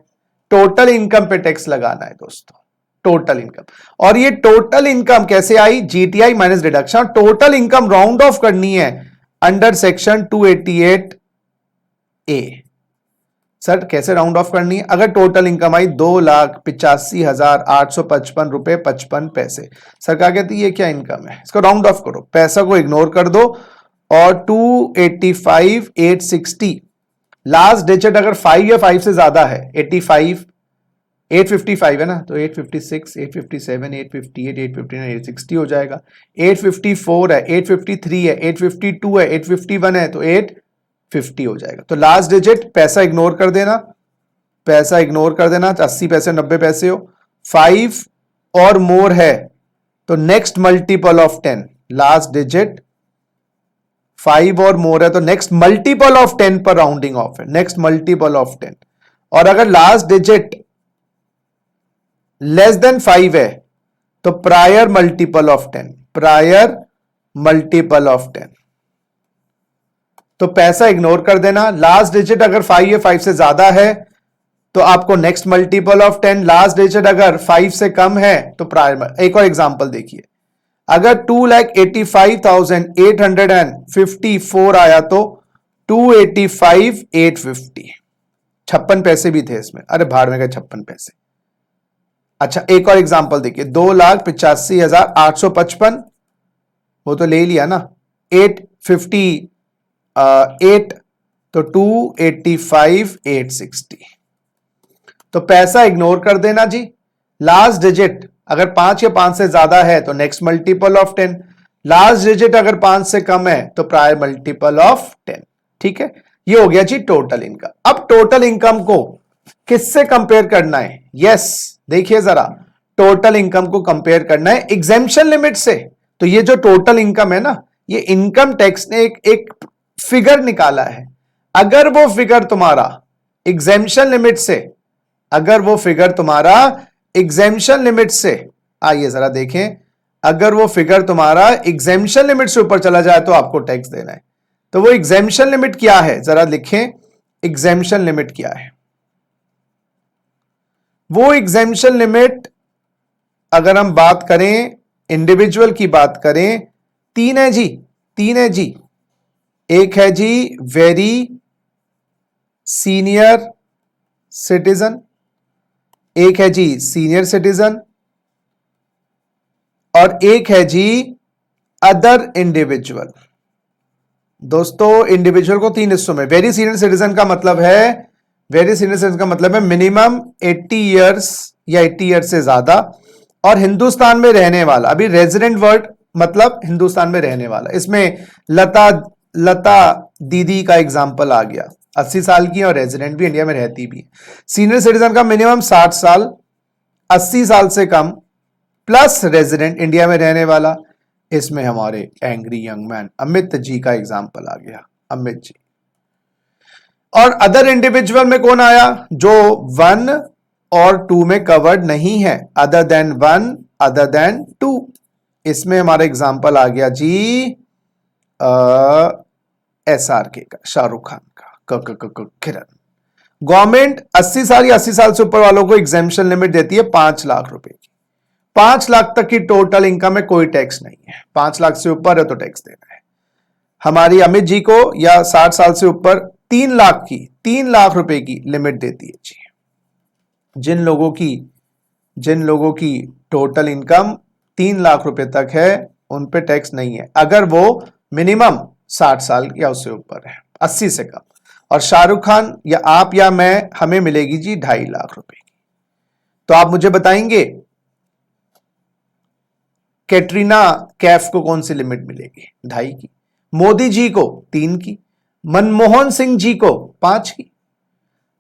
टोटल इनकम पे टैक्स लगाना है दोस्तों, टोटल इनकम। और ये टोटल इनकम कैसे आई, GTI minus deduction. Total income round off करनी है अंडर सेक्शन 288A। सर कैसे राउंड ऑफ करनी है, अगर टोटल इनकम आई 2,85,855 रुपए 55 पैसे, सरकार कहती है ये क्या इनकम है, इसको राउंड ऑफ करो, पैसा को इग्नोर कर दो, और 285,860 लास्ट डिजिट अगर 5 या 5 से ज्यादा है, 85 855 है ना, तो 856 857 858 859 860 हो जाएगा। 854 है, 853 है, 852 है, 851 है, तो 850 हो जाएगा। तो लास्ट डिजिट पैसा इग्नोर कर देना, पैसा इग्नोर कर देना, 80 पैसे 90 पैसे हो। 5 और मोर है तो next multiple of 10, last digit 5 और मोर है तो नेक्स्ट मल्टीपल ऑफ 10 पर राउंडिंग ऑफ है, नेक्स्ट मल्टीपल ऑफ 10। और अगर लास्ट डिजिट लेस देन 5 है तो prior multiple of 10, prior multiple of 10। तो पैसा इग्नोर कर देना, लास्ट डिजिट अगर 5 या 5 से ज्यादा है तो आपको next multiple of 10, last digit अगर 5 से कम है तो प्रायर। एक और एग्जांपल देखिए, अगर 2,85,854 आया तो 285,850, 56 पैसे भी थे इसमें, अरे भाड़ में गए 56 पैसे। अच्छा एक और एग्जांपल देखिए, 2,85,855 वो तो ले लिया ना, 858 तो 285,860। तो पैसा इग्नोर कर देना जी, लास्ट डिजिट अगर 5 या 5 से ज्यादा है तो next multiple of 10, last digit अगर 5 से कम है तो प्रायर मल्टीपल ऑफ 10। ठीक है, ये हो गया जी टोटल इनकम। अब टोटल इनकम को किससे कंपेयर करना है, यस देखिए जरा, टोटल इनकम को कंपेयर करना है एग्जेम्पशन लिमिट से। तो ये जो टोटल इनकम है ना, ये इनकम टैक्स ने एक फिगर निकाला है। अगर वो फिगर तुम्हारा एग्जेम्पशन लिमिट से, अगर वो फिगर तुम्हारा एग्जेम्पशन लिमिट से आइए जरा देखें, अगर वो फिगर तुम्हारा एग्जेम्पशन लिमिट से ऊपर चला जाए तो आपको टैक्स देना है। तो वो एग्जेम्पशन लिमिट क्या है, जरा लिखें, एग्जेम्पशन लिमिट क्या है। वो एग्जेम्पशन लिमिट अगर हम बात करें, इंडिविजुअल की बात करें, तीन है जी, तीन है जी। एक है जी वेरी सीनियर सिटीजन, एक है जी सीनियर सिटीजन, और एक है जी अदर इंडिविजुअल। दोस्तों इंडिविजुअल को तीन हिस्सों में, वेरी सीनियर सिटीजन का मतलब है, वेरी सीनियर सिटीजन का मतलब है मिनिमम 80 इयर्स या 80 इयर्स से ज्यादा, और हिंदुस्तान में रहने वाला। अभी रेजिडेंट वर्ड मतलब हिंदुस्तान में रहने वाला। इसमें लता दीदी का एग्जाम्पल आ गया, 80 साल की और रेजिडेंट भी, इंडिया में रहती भी है। सीनियर सिटीजन का मिनिमम 60 साल, 80 साल से कम, प्लस रेजिडेंट इंडिया में रहने वाला। इसमें हमारे angry young man Amit ji का एग्जाम्पल आ गया, अमित जी। और अदर इंडिविजुअल में कौन आया, जो 1 और 2 में कवर्ड नहीं है, अदर देन 1, अदर देन 2। इसमें हमारा एग्जाम्पल आ गया जी SRK का, शाहरुख खान का, किरण। गवर्नमेंट 80 साल या 80 साल से ऊपर वालों को एग्जेम्पशन लिमिट देती है 5 लाख रुपए की। 5 लाख तक की टोटल इनकम में कोई टैक्स नहीं है, 5 लाख से ऊपर है तो टैक्स देना है। हमारी अमित जी को या 60 साल से ऊपर 3 लाख की, 3 लाख रुपए की लिमिट देती है जी। जिन लोगों की टोटल इनकम 3 लाख रुपए तक है उन पे टैक्स नहीं है, अगर वो मिनिमम 60 साल या उससे ऊपर है, 80 से कम। और शाहरुख खान या आप या मैं, हमें मिलेगी जी 2.5 लाख रुपए की। तो आप मुझे बताएंगे कैटरीना कैफ को कौन सी लिमिट मिलेगी, 2.5 की, मोदी जी को 3 की, मनमोहन सिंह जी को 5 की।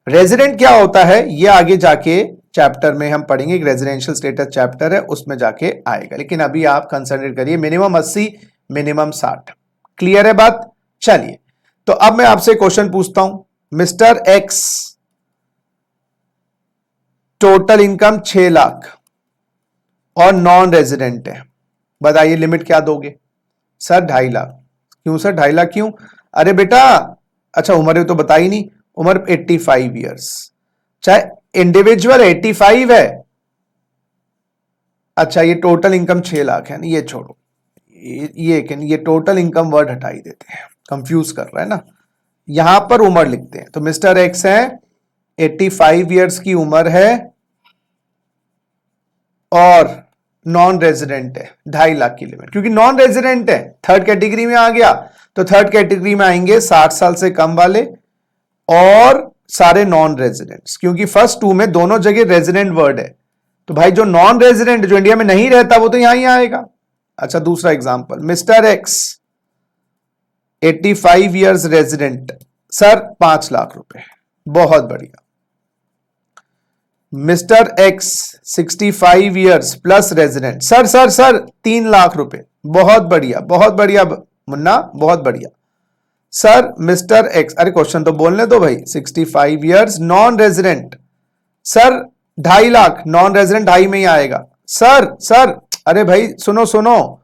रेजिडेंट क्या होता है ये आगे जाके चैप्टर में हम पढ़ेंगे, एक रेजिडेंशियल स्टेटस चैप्टर है उसमें जाके आएगा, लेकिन अभी आप कंसिडर करिए मिनिमम 80, मिनिमम 60। क्लियर है बात। चलिए तो अब मैं आपसे क्वेश्चन पूछता हूं, mister x total income 6 lakh और नॉन रेजिडेंट है, बताइए लिमिट क्या दोगे। सर 2.5 लाख। क्यों सर 2.5 लाख क्यों, अरे बेटा अच्छा उम्र तो बता ही नहीं, उम्र 85 ईयर्स, चाहे इंडिविजुअल 85 है। अच्छा ये टोटल इनकम 6 लाख है ना, ये छोड़ो, ये टोटल इनकम वर्ड हटा ही देते हैं, कंफ्यूज कर रहा है ना। यहां पर उम्र लिखते हैं, तो मिस्टर एक्स है 85 ईयर्स की उम्र है और नॉन रेजिडेंट है, 2.5 लाख की लिमिट, क्योंकि नॉन रेजिडेंट है, थर्ड कैटेगरी में आ गया। तो थर्ड कैटेगरी में आएंगे 60 साल से कम वाले और सारे नॉन रेजिडेंट्स, क्योंकि फर्स्ट 2 में दोनों जगह रेजिडेंट वर्ड है। तो भाई जो नॉन रेजिडेंट, जो इंडिया में नहीं रहता, वो तो यहां ही आएगा। अच्छा दूसरा example, mister x 85 years resident, sir 5 lakh रुपए, बहुत बढ़िया। Mister x 65 years plus resident, sir 3 lakh रुपए, बहुत बढ़िया मुन्ना, बहुत बढ़िया। सर मिस्टर एक्स, अरे क्वेश्चन तो बोलने दो भाई, 65 years non resident, sir 2.5 lakh, non resident 2.5 में ही आएगा। सर अरे भाई सुनो,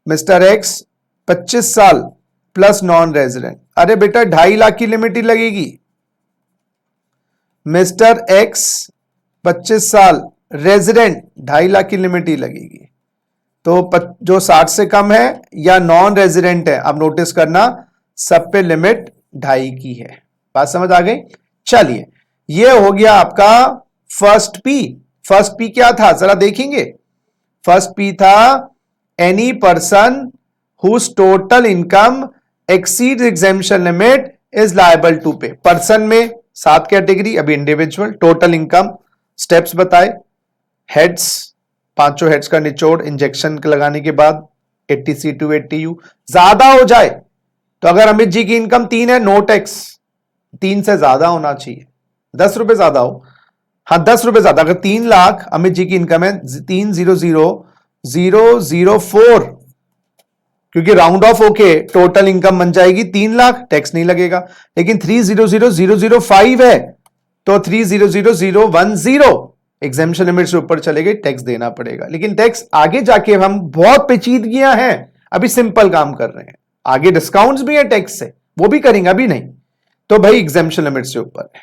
मिस्टर एक्स 25 साल प्लस नॉन रेजिडेंट, अरे बेटा 2.5 लाख की लिमिट ही लगेगी। मिस्टर एक्स 25 साल रेजिडेंट, 2.5 लाख की लिमिट ही लगेगी। तो जो 60 से कम है या नॉन रेजिडेंट है, अब नोटिस करना सब पे लिमिट 2.5 की है। बात समझ आ गई। चलिए ये हो गया आपका फर्स्ट पी क्या था जरा देखेंगे। फर्स्ट पी था any person whose total income exceed exemption limit is liable to pay. Person में 7 कैटेगरी, अभी इंडिविजुअल, टोटल इनकम स्टेप्स बताए, हेड्स 5 हेड्स का निचोड़ इंजेक्शन लगाने के बाद 80C to 80U, ज्यादा हो जाए तो अगर अमित जी की इनकम 3 है, नो टैक्स, 3 से ज्यादा होना चाहिए, 10 रुपए ज्यादा हो, हाँ 10 रुपए ज्यादा। अगर 3 लाख अमित जी की इनकम है 300,004, क्योंकि राउंड ऑफ होके टोटल इनकम बन जाएगी 3 लाख, टैक्स नहीं लगेगा। लेकिन 300,005 है तो 300,010, एग्जेम्पशन लिमिट से ऊपर चले गए टैक्स देना पड़ेगा, लेकिन टैक्स आगे जाके हम बहुत पेचीदगियां हैं, अभी सिंपल काम कर रहे हैं, आगे डिस्काउंट्स भी है टैक्स से, वो भी करेंगे, अभी नहीं। तो भाई एग्जेम्पशन लिमिट से ऊपर है,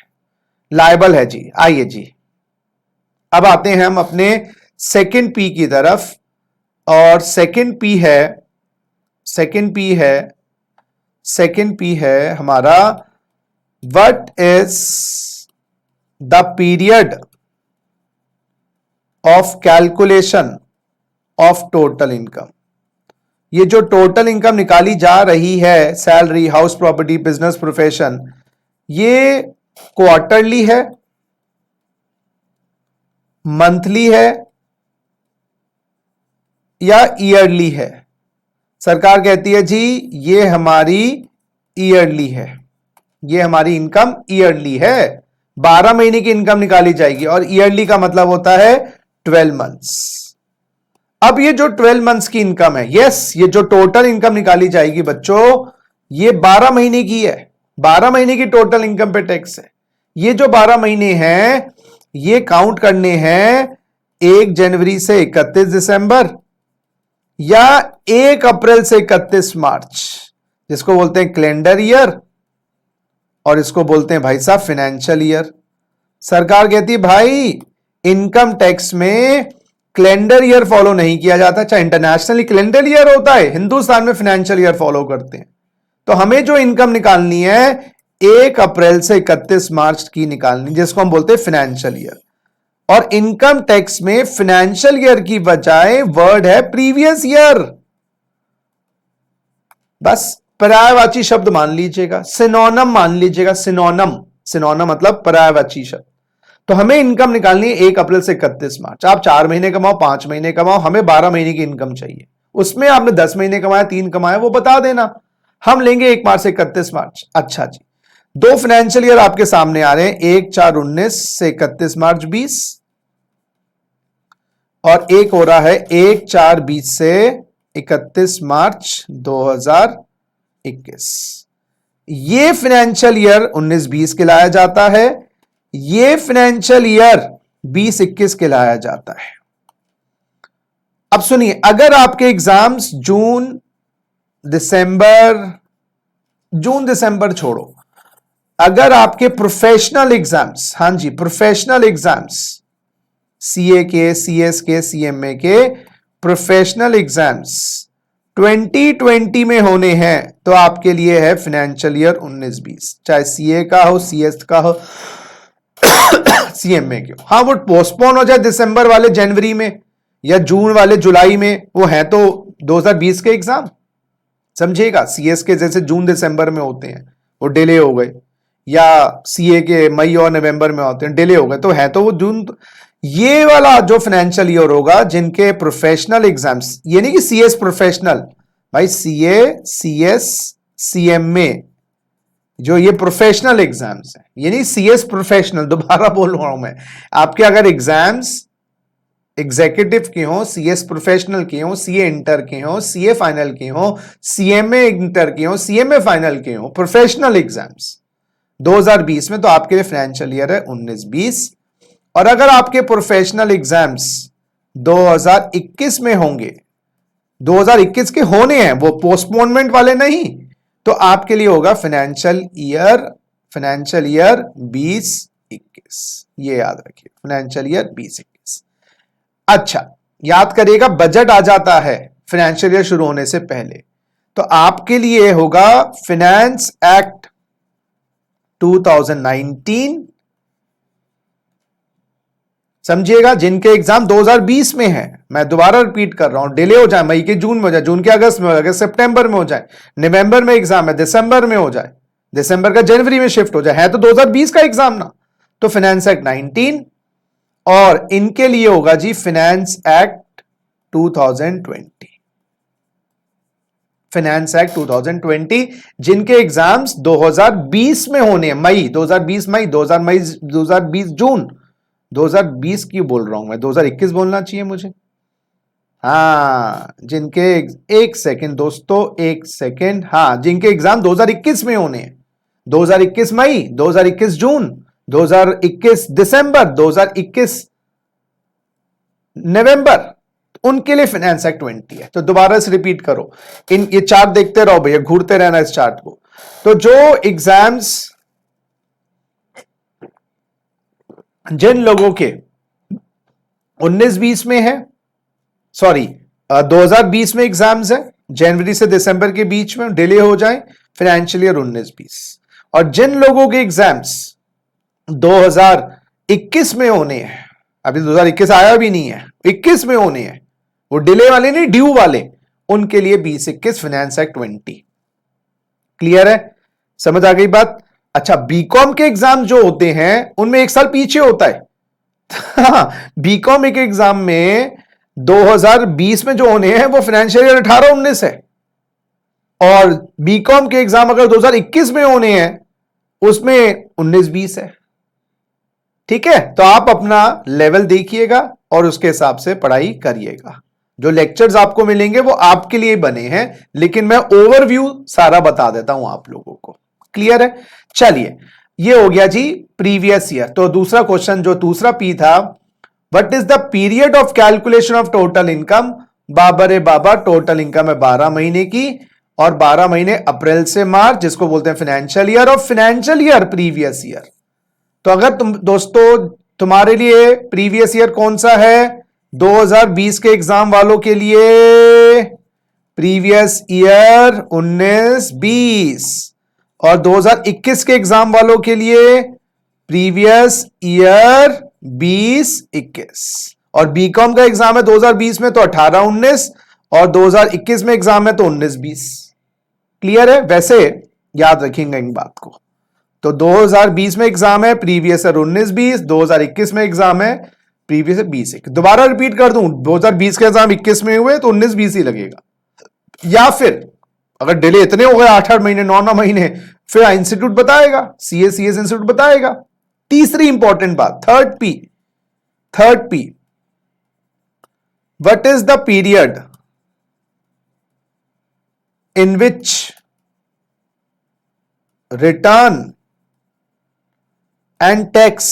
लायबल है जी। आइए जी, अब आते हैं हम अपने सेकंड पी की तरफ, और सेकंड पी है हमारा what is the period of calculation of total income. ये जो टोटल इनकम निकाली जा रही है, salary, house property, business, profession, ये क्वार्टरली है, मंथली है या ईयरली है? सरकार कहती है जी ये हमारी ईयरली है, ये हमारी इनकम ईयरली है, 12 महीने की इनकम निकाली जाएगी, और ईयरली का मतलब होता है 12 मंथ्स। अब ये जो 12 मंथ्स की इनकम है, यस, ये जो टोटल इनकम निकाली जाएगी बच्चों, ये 12 महीने की है, 12 महीने की टोटल इनकम पे टैक्स है। ये जो 12 महीने हैं ये काउंट करने हैं 1 जनवरी से 31 दिसंबर या 1 अप्रैल से 31 मार्च, जिसको बोलते हैं कैलेंडर ईयर, और इसको बोलते हैं भाई साहब फाइनेंशियल ईयर। सरकार कहती है भाई इनकम टैक्स में कैलेंडर ईयर फॉलो नहीं किया जाता, चाहे इंटरनेशनली कैलेंडर ईयर होता है, हिंदुस्तान में फाइनेंशियल ईयर फॉलो करते हैं। तो हमें जो इनकम निकालनी है 1 अप्रैल से 31 मार्च की निकालनी, जिसको हम बोलते हैं फाइनेंशियल ईयर। और इनकम टैक्स में फाइनेंशियल ईयर की बजाय वर्ड है प्रीवियस ईयर। बस पर्यायवाची शब्द मान लीजिएगा, सिनोनिम मान लीजिएगा, सिनोनिम मतलब पर्यायवाची शब्द। तो हमें इनकम निकालनी है 1 अप्रैल से 31 मार्च। आप 4 महीने कमाओ, 5 महीने कमाओ, हमें 12 महीने की इनकम चाहिए। उसमें आपने 10 महीने कमाया, 3 कमाया, वो बता देना, हम लेंगे 1 मार्च से 31 मार्च। अच्छा जी, 2 फाइनेंशियल ईयर आपके सामने आ रहे हैं, 1/4/19 से 31 मार्च 20, और एक हो रहा है 1/4/20 से 31 मार्च 2021। ये फाइनेंशियल ईयर 19-20 कहलाया जाता है, ये फाइनेंशियल ईयर 20-21 कहलाया जाता है। अब सुनिए, अगर आपके एग्जाम्स जून दिसंबर छोड़ो, अगर आपके प्रोफेशनल एग्जाम्स, हां जी प्रोफेशनल एग्जाम्स, सीए के, सीएस के, सीएमए के प्रोफेशनल एग्जाम्स 2020 में होने हैं, तो आपके लिए है फाइनेंशियल ईयर 19-20, चाहे सीए का हो, सीएस का हो, सीएमए के हो। हाँ, वो पोस्टपोन हो जाए दिसंबर वाले जनवरी में या जून वाले जुलाई में, वो है तो 2020 के एग्जाम, समझिएगा। सीएस के जैसे जून दिसंबर में होते हैं, वो डिले हो गए, या सीए के मई और नवंबर में होते हैं, डिले हो गए, तो है तो वो जून। ये वाला जो फाइनेंशियल ईयर होगा जिनके प्रोफेशनल एग्जाम्स, ये नहीं कि सीएस प्रोफेशनल, भाई सीए, सीएस, सीएमए, जो ये प्रोफेशनल एग्जाम्स है, ये नहीं सीएस प्रोफेशनल। दोबारा बोल रहा हूं मैं, आपके अगर एग्जाम्स एग्जीक्यूटिव के हो, सीएस प्रोफेशनल के हो, सीए इंटर के हो, सीए फाइनल के हो, सीएमए इंटर के हो, सीएमए फाइनल के हो, प्रोफेशनल एग्जाम्स 2020 में, तो आपके लिए फाइनेंशियल ईयर है 19-20। और अगर आपके प्रोफेशनल एग्जाम्स 2021 में होंगे, 2021 के होने हैं, वो पोस्टपोनमेंट वाले नहीं, तो आपके लिए होगा फाइनेंशियल ईयर 2021। ये याद रखिए, फाइनेंशियल ईयर 2021। अच्छा, याद करिएगा, बजट आ जाता है फाइनेंशियल ईयर शुरू होने से पहले, तो आपके लिए होगा फाइनेंस एक्ट 2019। समझिएगा, जिनके एग्जाम 2020 में है, मैं दोबारा रिपीट कर रहा हूं, डिले हो जाए, मई के जून में हो जाए, जून के अगस्त में हो जाए, अगस्त सितंबर में हो जाए, नवंबर में एग्जाम है, दिसंबर में हो जाए, दिसंबर का जनवरी में शिफ्ट हो जाए, है तो 2020 का एग्जाम ना, तो फाइनेंस एक्ट 19, और इनके लिए होगा जी फाइनेंस एक्ट 2020। फाइनेंस एक्ट 2020, जिनके एग्जाम्स 2020 में होने हैं, मई 2020, मई 2020 जून, 2020 क्यों बोल रहा हूं मैं, 2021 बोलना चाहिए मुझे। हाँ, जिनके, एक सेकेंड दोस्तों, एक सेकेंड, हाँ, जिनके एग्जाम 2021 में होने हैं, 2021 मई, 2021 जून, 2021 दिसंबर, 2021 नवंबर, उनके लिए फाइनेंस एक्ट 20 है। तो दोबारा से रिपीट करो, ये चार्ट देखते रहो भैया, घूरते रहना इस चार्ट को। तो जो एग्जाम्स जिन लोगों के 19-20 में है, सॉरी 2020 में एग्जाम्स है, जनवरी से दिसंबर के बीच में डिले हो जाए फाइनेंशियल ईयर 19-20, और जिन लोगों के एग्जाम्स 2021 में होने हैं, अभी 2021 आया भी नहीं है, 21 में होने हैं, वो डिले वाले नहीं, ड्यू वाले, उनके लिए 2021 फाइनेंस एक्ट 20। क्लियर है, समझ आ गई बात? अच्छा, बीकॉम के एग्जाम जो होते हैं उनमें एक साल पीछे होता है। बीकॉम के एग्जाम में 2020 में जो होने हैं वो फाइनेंशियल ईयर 18-19 है, और बीकॉम के एग्जाम अगर 2021 में होने हैं उसमें 19-20 है। ठीक है, तो आप अपना लेवल देखिएगा और उसके हिसाब से पढ़ाई करिएगा। जो लेक्चर्स आपको मिलेंगे वो आपके लिए बने हैं, लेकिन मैं ओवरव्यू सारा बता देता हूं आप लोगों को। क्लियर है? चलिए, ये हो गया जी प्रीवियस ईयर। तो दूसरा क्वेश्चन जो दूसरा पी था, what is the period of calculation of total income? बाबा रे बाबा, टोटल इनकम है 12 महीने की, और 12 महीने अप्रैल से मार्च, जिसको बोलते हैं फाइनेंशियल ईयर, और फाइनेंशियल ईयर प्रीवियस ईयर। तो अगर तुम दोस्तों तुम्हारे लिए प्रीवियस ईयर कौन सा है? 2020 के एग्जाम वालों के लिए प्रीवियस ईयर 19-20, और 2021 के एग्जाम वालों के लिए प्रीवियस ईयर 20-21, और बीकॉम का एग्जाम है 2020 में तो 18-19, और 2021 में एग्जाम है तो 19-20। क्लियर है? वैसे याद रखेंगे इन बात को। तो 2020 में एग्जाम है, प्रीवियस ईयर 19-20, 2021 में एग्जाम है, प्रीवियस ईयर 20-21। दोबारा रिपीट कर दूं, 2020 के एग्जाम 21 में हुए तो 19-20 ही लगेगा, या फिर अगर डिले इतने हो गए 8-8 महीने 9-9 महीने, फिर इंस्टीट्यूट बताएगा, सीएस इंस्टीट्यूट बताएगा। तीसरी इंपॉर्टेंट बात, third P, what is the period in which return and tax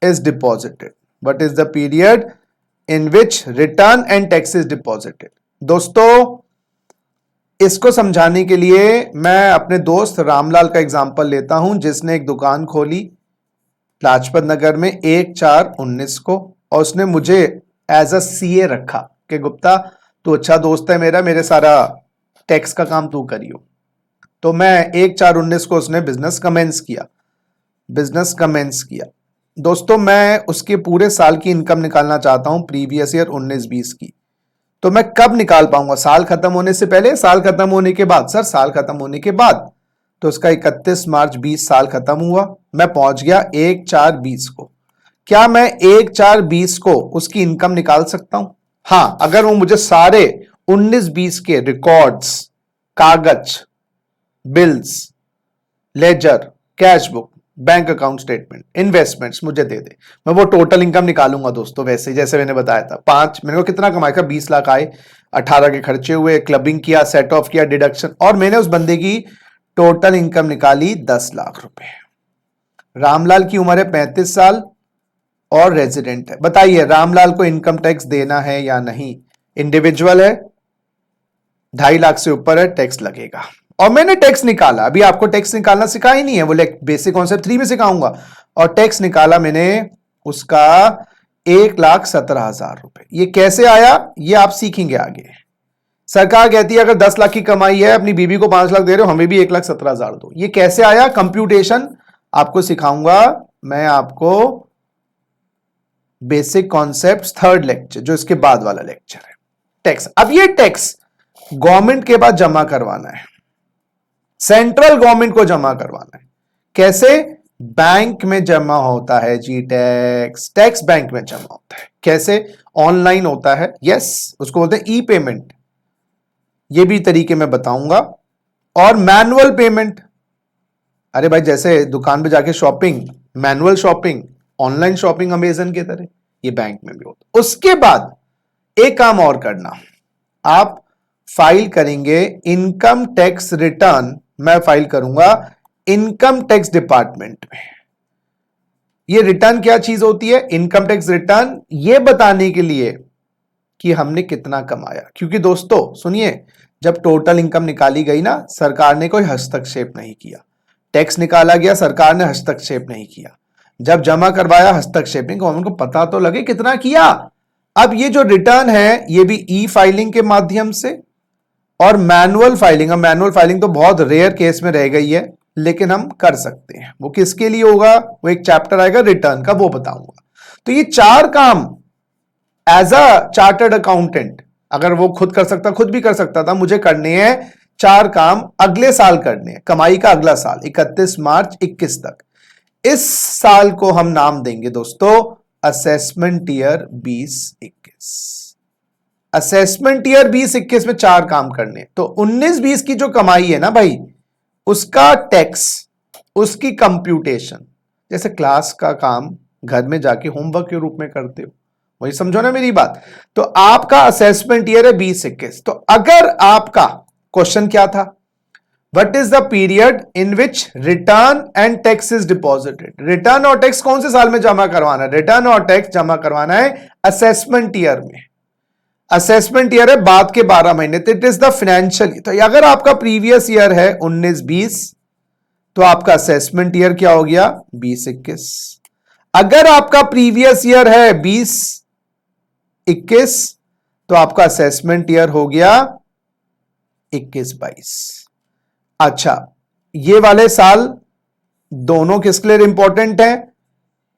is deposited? What is the period in which return and tax is deposited? दोस्तों, इसको समझाने के लिए मैं अपने दोस्त रामलाल का एग्जांपल लेता हूं, जिसने एक दुकान खोली लाजपत नगर में 1/4/19 को, और उसने मुझे एज अ सीए रखा कि गुप्ता तू अच्छा दोस्त है मेरा, मेरे सारा टैक्स का काम तू करियो। तो मैं 1/4/19 को उसने बिजनेस कमेंस किया। दोस्तों, मैं उसके पूरे साल की इनकम निकालना चाहता हूं, प्रीवियस ईयर 19-20 की। तो मैं कब निकाल पाऊंगा? साल खत्म होने से पहले, साल खत्म होने के बाद? सर, साल खत्म होने के बाद। तो उसका 31 मार्च 20 साल खत्म हुआ, मैं पहुंच गया 1/4/20 को। क्या मैं 1/4/20 को उसकी इनकम निकाल सकता हूं? हां, अगर वो मुझे सारे 19-20 के रिकॉर्ड्स, कागज, bills, ledger, cash book, bank account statement, investments मुझे दे दे, मैं वो टोटल इनकम निकालूंगा। दोस्तों, वैसे जैसे मैंने बताया था, मैंने को कितना कमाया था? 20 लाख आए, 18 के खर्चे हुए, क्लबिंग किया, सेट ऑफ किया, डिडक्शन, और मैंने उस बंदे की टोटल इनकम निकाली 10 लाख रुपए। रामलाल की उम्र है 35 साल और रेजिडेंट है। बताइए, रामलाल को इनकम टैक्स देना है या नहीं? इंडिविजुअल है, 2.5 लाख से ऊपर है, टैक्स लगेगा। और मैंने टैक्स निकाला, अभी आपको टैक्स निकालना सिखा ही नहीं है, वो बेसिक कॉन्सेप्ट 3 में सिखाऊंगा। और टैक्स निकाला मैंने उसका 1,17,000 रुपए। ये कैसे आया ये आप सीखेंगे आगे। सरकार कहती है अगर 10 लाख की कमाई है, अपनी बीबी को 5 लाख दे रहे हो, हमें भी 1,17,000 दो। ये कैसे आया? कंप्यूटेशन आपको सिखाऊंगा मैं, आपको बेसिक कॉन्सेप्ट 3rd लेक्चर, जो इसके बाद वाला लेक्चर है, टैक्स। अब ये टैक्स गवर्नमेंट के पास जमा करवाना है, सेंट्रल गवर्नमेंट को जमा करवाना है। कैसे? बैंक में जमा होता है जी टैक्स, टैक्स बैंक में जमा होता है। कैसे? ऑनलाइन होता है, यस, उसको बोलते हैं ई पेमेंट, ये भी तरीके में बताऊंगा। और मैनुअल पेमेंट, अरे भाई जैसे दुकान पे जाके shopping, manual shopping, online shopping Amazon के तरह, ये बैंक में भी होता। उसके बाद एक काम और करना, आप फाइल करेंगे इनकम टैक्स रिटर्न, मैं फाइल करूंगा इनकम टैक्स डिपार्टमेंट में। ये रिटर्न क्या चीज होती है? इनकम टैक्स रिटर्न ये बताने के लिए कि हमने कितना कमाया, क्योंकि दोस्तों सुनिए, जब टोटल इनकम निकाली गई ना, सरकार ने कोई हस्तक्षेप नहीं किया। टैक्स निकाला गया, सरकार ने हस्तक्षेप नहीं किया। जब जमा करवाया, हस्तक्षेप नहीं, गवर्नमेंट को पता तो लगे कितना किया। अब ये जो रिटर्न है ये भी ई फाइलिंग के माध्यम से और मैनुअल फाइलिंग। अब मैनुअल फाइलिंग तो बहुत रेयर केस में रह गई है, लेकिन हम कर सकते हैं। वो किसके लिए होगा, वो एक चैप्टर आएगा रिटर्न का, वो बताऊंगा। तो ये 4 काम एज अ चार्टर्ड अकाउंटेंट, अगर वो खुद कर सकता, खुद भी कर सकता था, मुझे करने हैं 4 काम अगले साल करने हैं, कमाई का अगला साल 31 मार्च 21 तक। इस साल को हम नाम देंगे दोस्तों असेसमेंट ईयर 2021। असेसमेंट ईयर 2021 में 4 काम करने हैं। तो 19-20 की जो कमाई है ना भाई, उसका टैक्स, उसकी कंप्यूटेशन, जैसे क्लास का काम घर में जाके होमवर्क के रूप में करते हो, वही समझो ना मेरी बात। तो आपका असेसमेंट ईयर है 2021। तो अगर आपका क्वेश्चन क्या था, what is the period in which return and tax is deposited. Return और टैक्स कौन से साल में जमा करवाना है, रिटर्न और टैक्स जमा करवाना है असेसमेंट ईयर में। असेसमेंट ईयर है बाद के 12 महीने, तो इट इज द फाइनेंशियल। तो अगर आपका प्रीवियस ईयर है 19-20, तो आपका असेसमेंट ईयर क्या हो गया 20-21। अगर आपका प्रीवियस ईयर है 20-21, तो आपका असेसमेंट ईयर हो गया 21-22। अच्छा, ये वाले साल दोनों किसके लिए इंपॉर्टेंट है,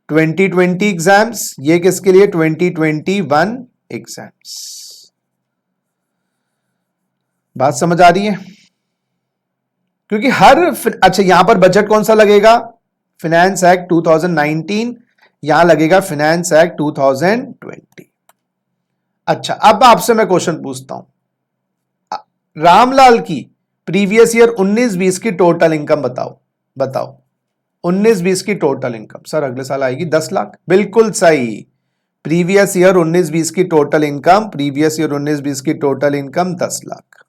2020 एग्जाम्स, ये किसके लिए 2021 एग्जाम्स। बात समझ आ रही है, क्योंकि अच्छा यहां पर बजट कौन सा लगेगा, फाइनेंस एक्ट 2019, यहां लगेगा फाइनेंस एक्ट 2020। अच्छा, अब आपसे मैं क्वेश्चन पूछता हूं, रामलाल की प्रीवियस ईयर 19-20 की टोटल इनकम बताओ 19-20 की टोटल इनकम। सर अगले साल आएगी 10 लाख। बिल्कुल सही, प्रीवियस ईयर 19-20 की टोटल इनकम, प्रीवियस ईयर 19-20 की total income 10 lakh.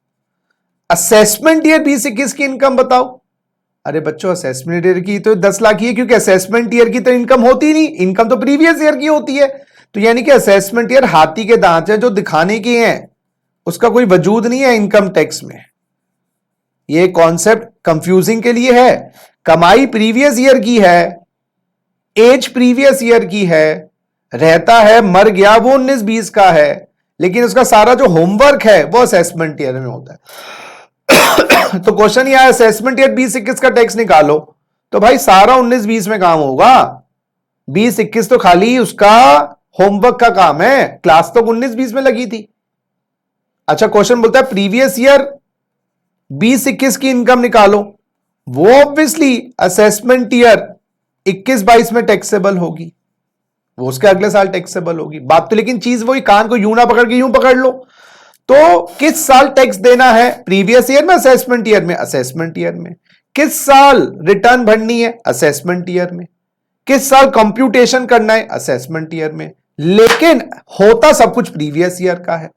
Assessment year 20-21 की इनकम बताओ। अरे बच्चों, असेसमेंट ईयर की तो 10 लाख ही है, क्योंकि असेसमेंट ईयर की तो इनकम होती नहीं, इनकम तो प्रीवियस ईयर की होती है। तो यानी कि असेसमेंट ईयर हाथी के दांत है जो दिखाने के हैं, उसका कोई वजूद नहीं है इनकम टैक्स में। ये कॉन्सेप्ट कंफ्यूजिंग के लिए है। कमाई प्रीवियस ईयर की है, एज प्रीवियस ईयर की है, रहता है मर गया वो 19-20 का है, लेकिन उसका सारा जो होमवर्क है वो असेसमेंट ईयर में होता है। तो क्वेश्चन यह है असेसमेंट ईयर 20-21 का टैक्स निकालो, तो भाई सारा 19-20 में काम होगा, 20-21 तो खाली उसका होमवर्क का काम है, क्लास तो 19-20 में लगी थी। अच्छा, क्वेश्चन बोलता है प्रीवियस ईयर 20-21 की इनकम निकालो, वो ऑब्वियसली असेसमेंट ईयर 21-22 में टैक्सेबल होगी, वो उसके अगले साल टैक्सेबल होगी। बात तो लेकिन चीज वही, कान को यूं ना पकड़ के यूं पकड़ लो। तो किस साल टैक्स देना है, प्रीवियस ईयर में, असेसमेंट ईयर में, असेसमेंट ईयर में। किस साल रिटर्न भरनी है, असेसमेंट ईयर में। किस साल कंप्यूटेशन करना है, असेसमेंट ईयर में। लेकिन होता सब कुछ प्रीवियस ईयर का है।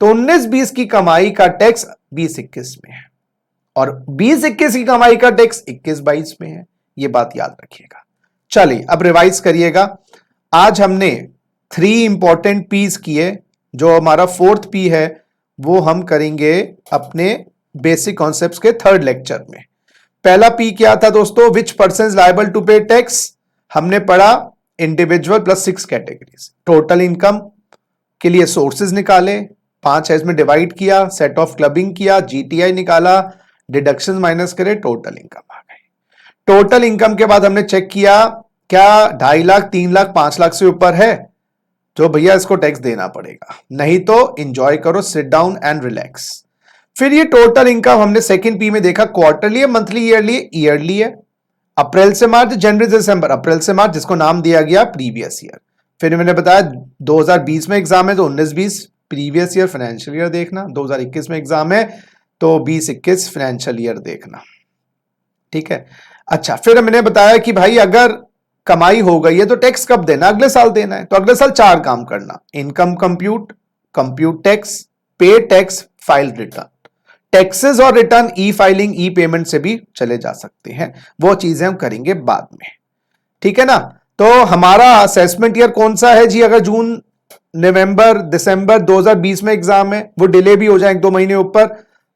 तो 19-20 की कमाई का टैक्स 20-21 में है और 20-21 की कमाई का टैक्स 21-22 में है। यह बात याद रखिएगा। चलिए अब रिवाइज करिएगा। आज हमने 3 इंपॉर्टेंट पीस किए, जो हमारा 4th पी है वो हम करेंगे अपने बेसिक कॉन्सेप्ट्स के 3rd लेक्चर में। पहला पी क्या था दोस्तों, which person is liable to pay tax. हमने पढ़ा individual plus 6 categories. Total income के लिए सोर्सेज निकाले, 5 है इसमें डिवाइड किया, सेट ऑफ क्लबिंग किया, जीटीआई निकाला, डिडक्शन माइनस करे, टोटल इनकम आ गई। टोटल इनकम के बाद हमने चेक किया क्या 2.5 लाख, 3 लाख, 5 लाख से ऊपर है तो भैया इसको टैक्स देना पड़ेगा, नहीं तो एंजॉय करो, सिट डाउन एंड रिलैक्स। फिर ये टोटल इनकम हमने सेकंड पी में देखा, क्वार्टरली है, मंथली, ईयरली है, अप्रैल से मार्च, जनवरी से दिसंबर, अप्रैल से मार्च, जिसको नाम दिया गया प्रीवियस ईयर। फिर मैंने बताया 2020 में एग्जाम है तो 19-20 प्रीवियस ईयर फाइनेंशियल ईयर देखना, 2021 में एग्जाम है तो 20-21 फाइनेंशियल ईयर देखना, ठीक है। अच्छा, फिर मैंने बताया कि भाई अगर कमाई हो गई है तो टैक्स कब देना, अगले साल देना है, तो अगले साल 4 काम करना, इनकम कंप्यूट टैक्स, पे टैक्स, फाइल रिटर्न। टैक्सेस और रिटर्न ई फाइलिंग, ई पेमेंट से भी चले जा सकते हैं, वो चीजें हम करेंगे बाद में, ठीक है ना। तो हमारा असेसमेंट ईयर कौन सा है जी, अगर जून नवंबर दिसंबर 2020 में एग्जाम है, वो डिले भी हो जाए 1-2 महीने ऊपर,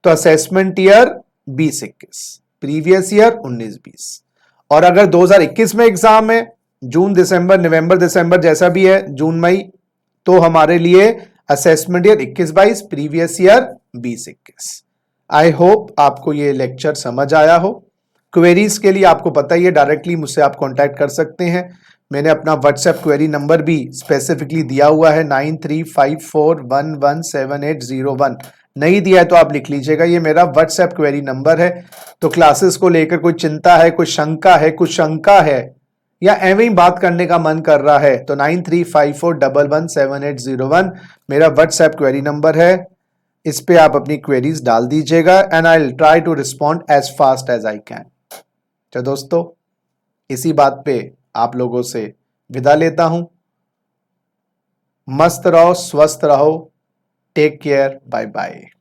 तो असेसमेंट ईयर 20-21, प्रीवियस ईयर 19-20। और अगर 2021 में एग्जाम है, जून दिसंबर नवंबर दिसंबर जैसा भी है, जून मई, तो हमारे लिए assessment year 21-22, previous year 20-21। I hope आपको ये लेक्चर समझ आया हो। क्वेरीज के लिए आपको पता ही है, डायरेक्टली मुझसे आप कांटेक्ट कर सकते हैं। मैंने अपना व्हाट्सएप क्वेरी नंबर भी स्पेसिफिकली दिया हुआ है 9354117801। नहीं दिया है तो आप लिख लीजिएगा, ये मेरा व्हाट्सएप क्वेरी नंबर है। तो क्लासेस को लेकर कोई चिंता है, कोई शंका है, कुछ शंका है, या एवं ही बात करने का मन कर रहा है, तो 9354117801 मेरा व्हाट्सएप क्वेरी नंबर है। इस पे आप अपनी क्वेरीज डाल दीजिएगा and I will try to respond as fast as I can. तो दोस्तों, इसी बात पे आप लोगों से विदा लेता हूं। मस्त रहो, स्वस्थ रहो, टेक केयर, बाय बाय।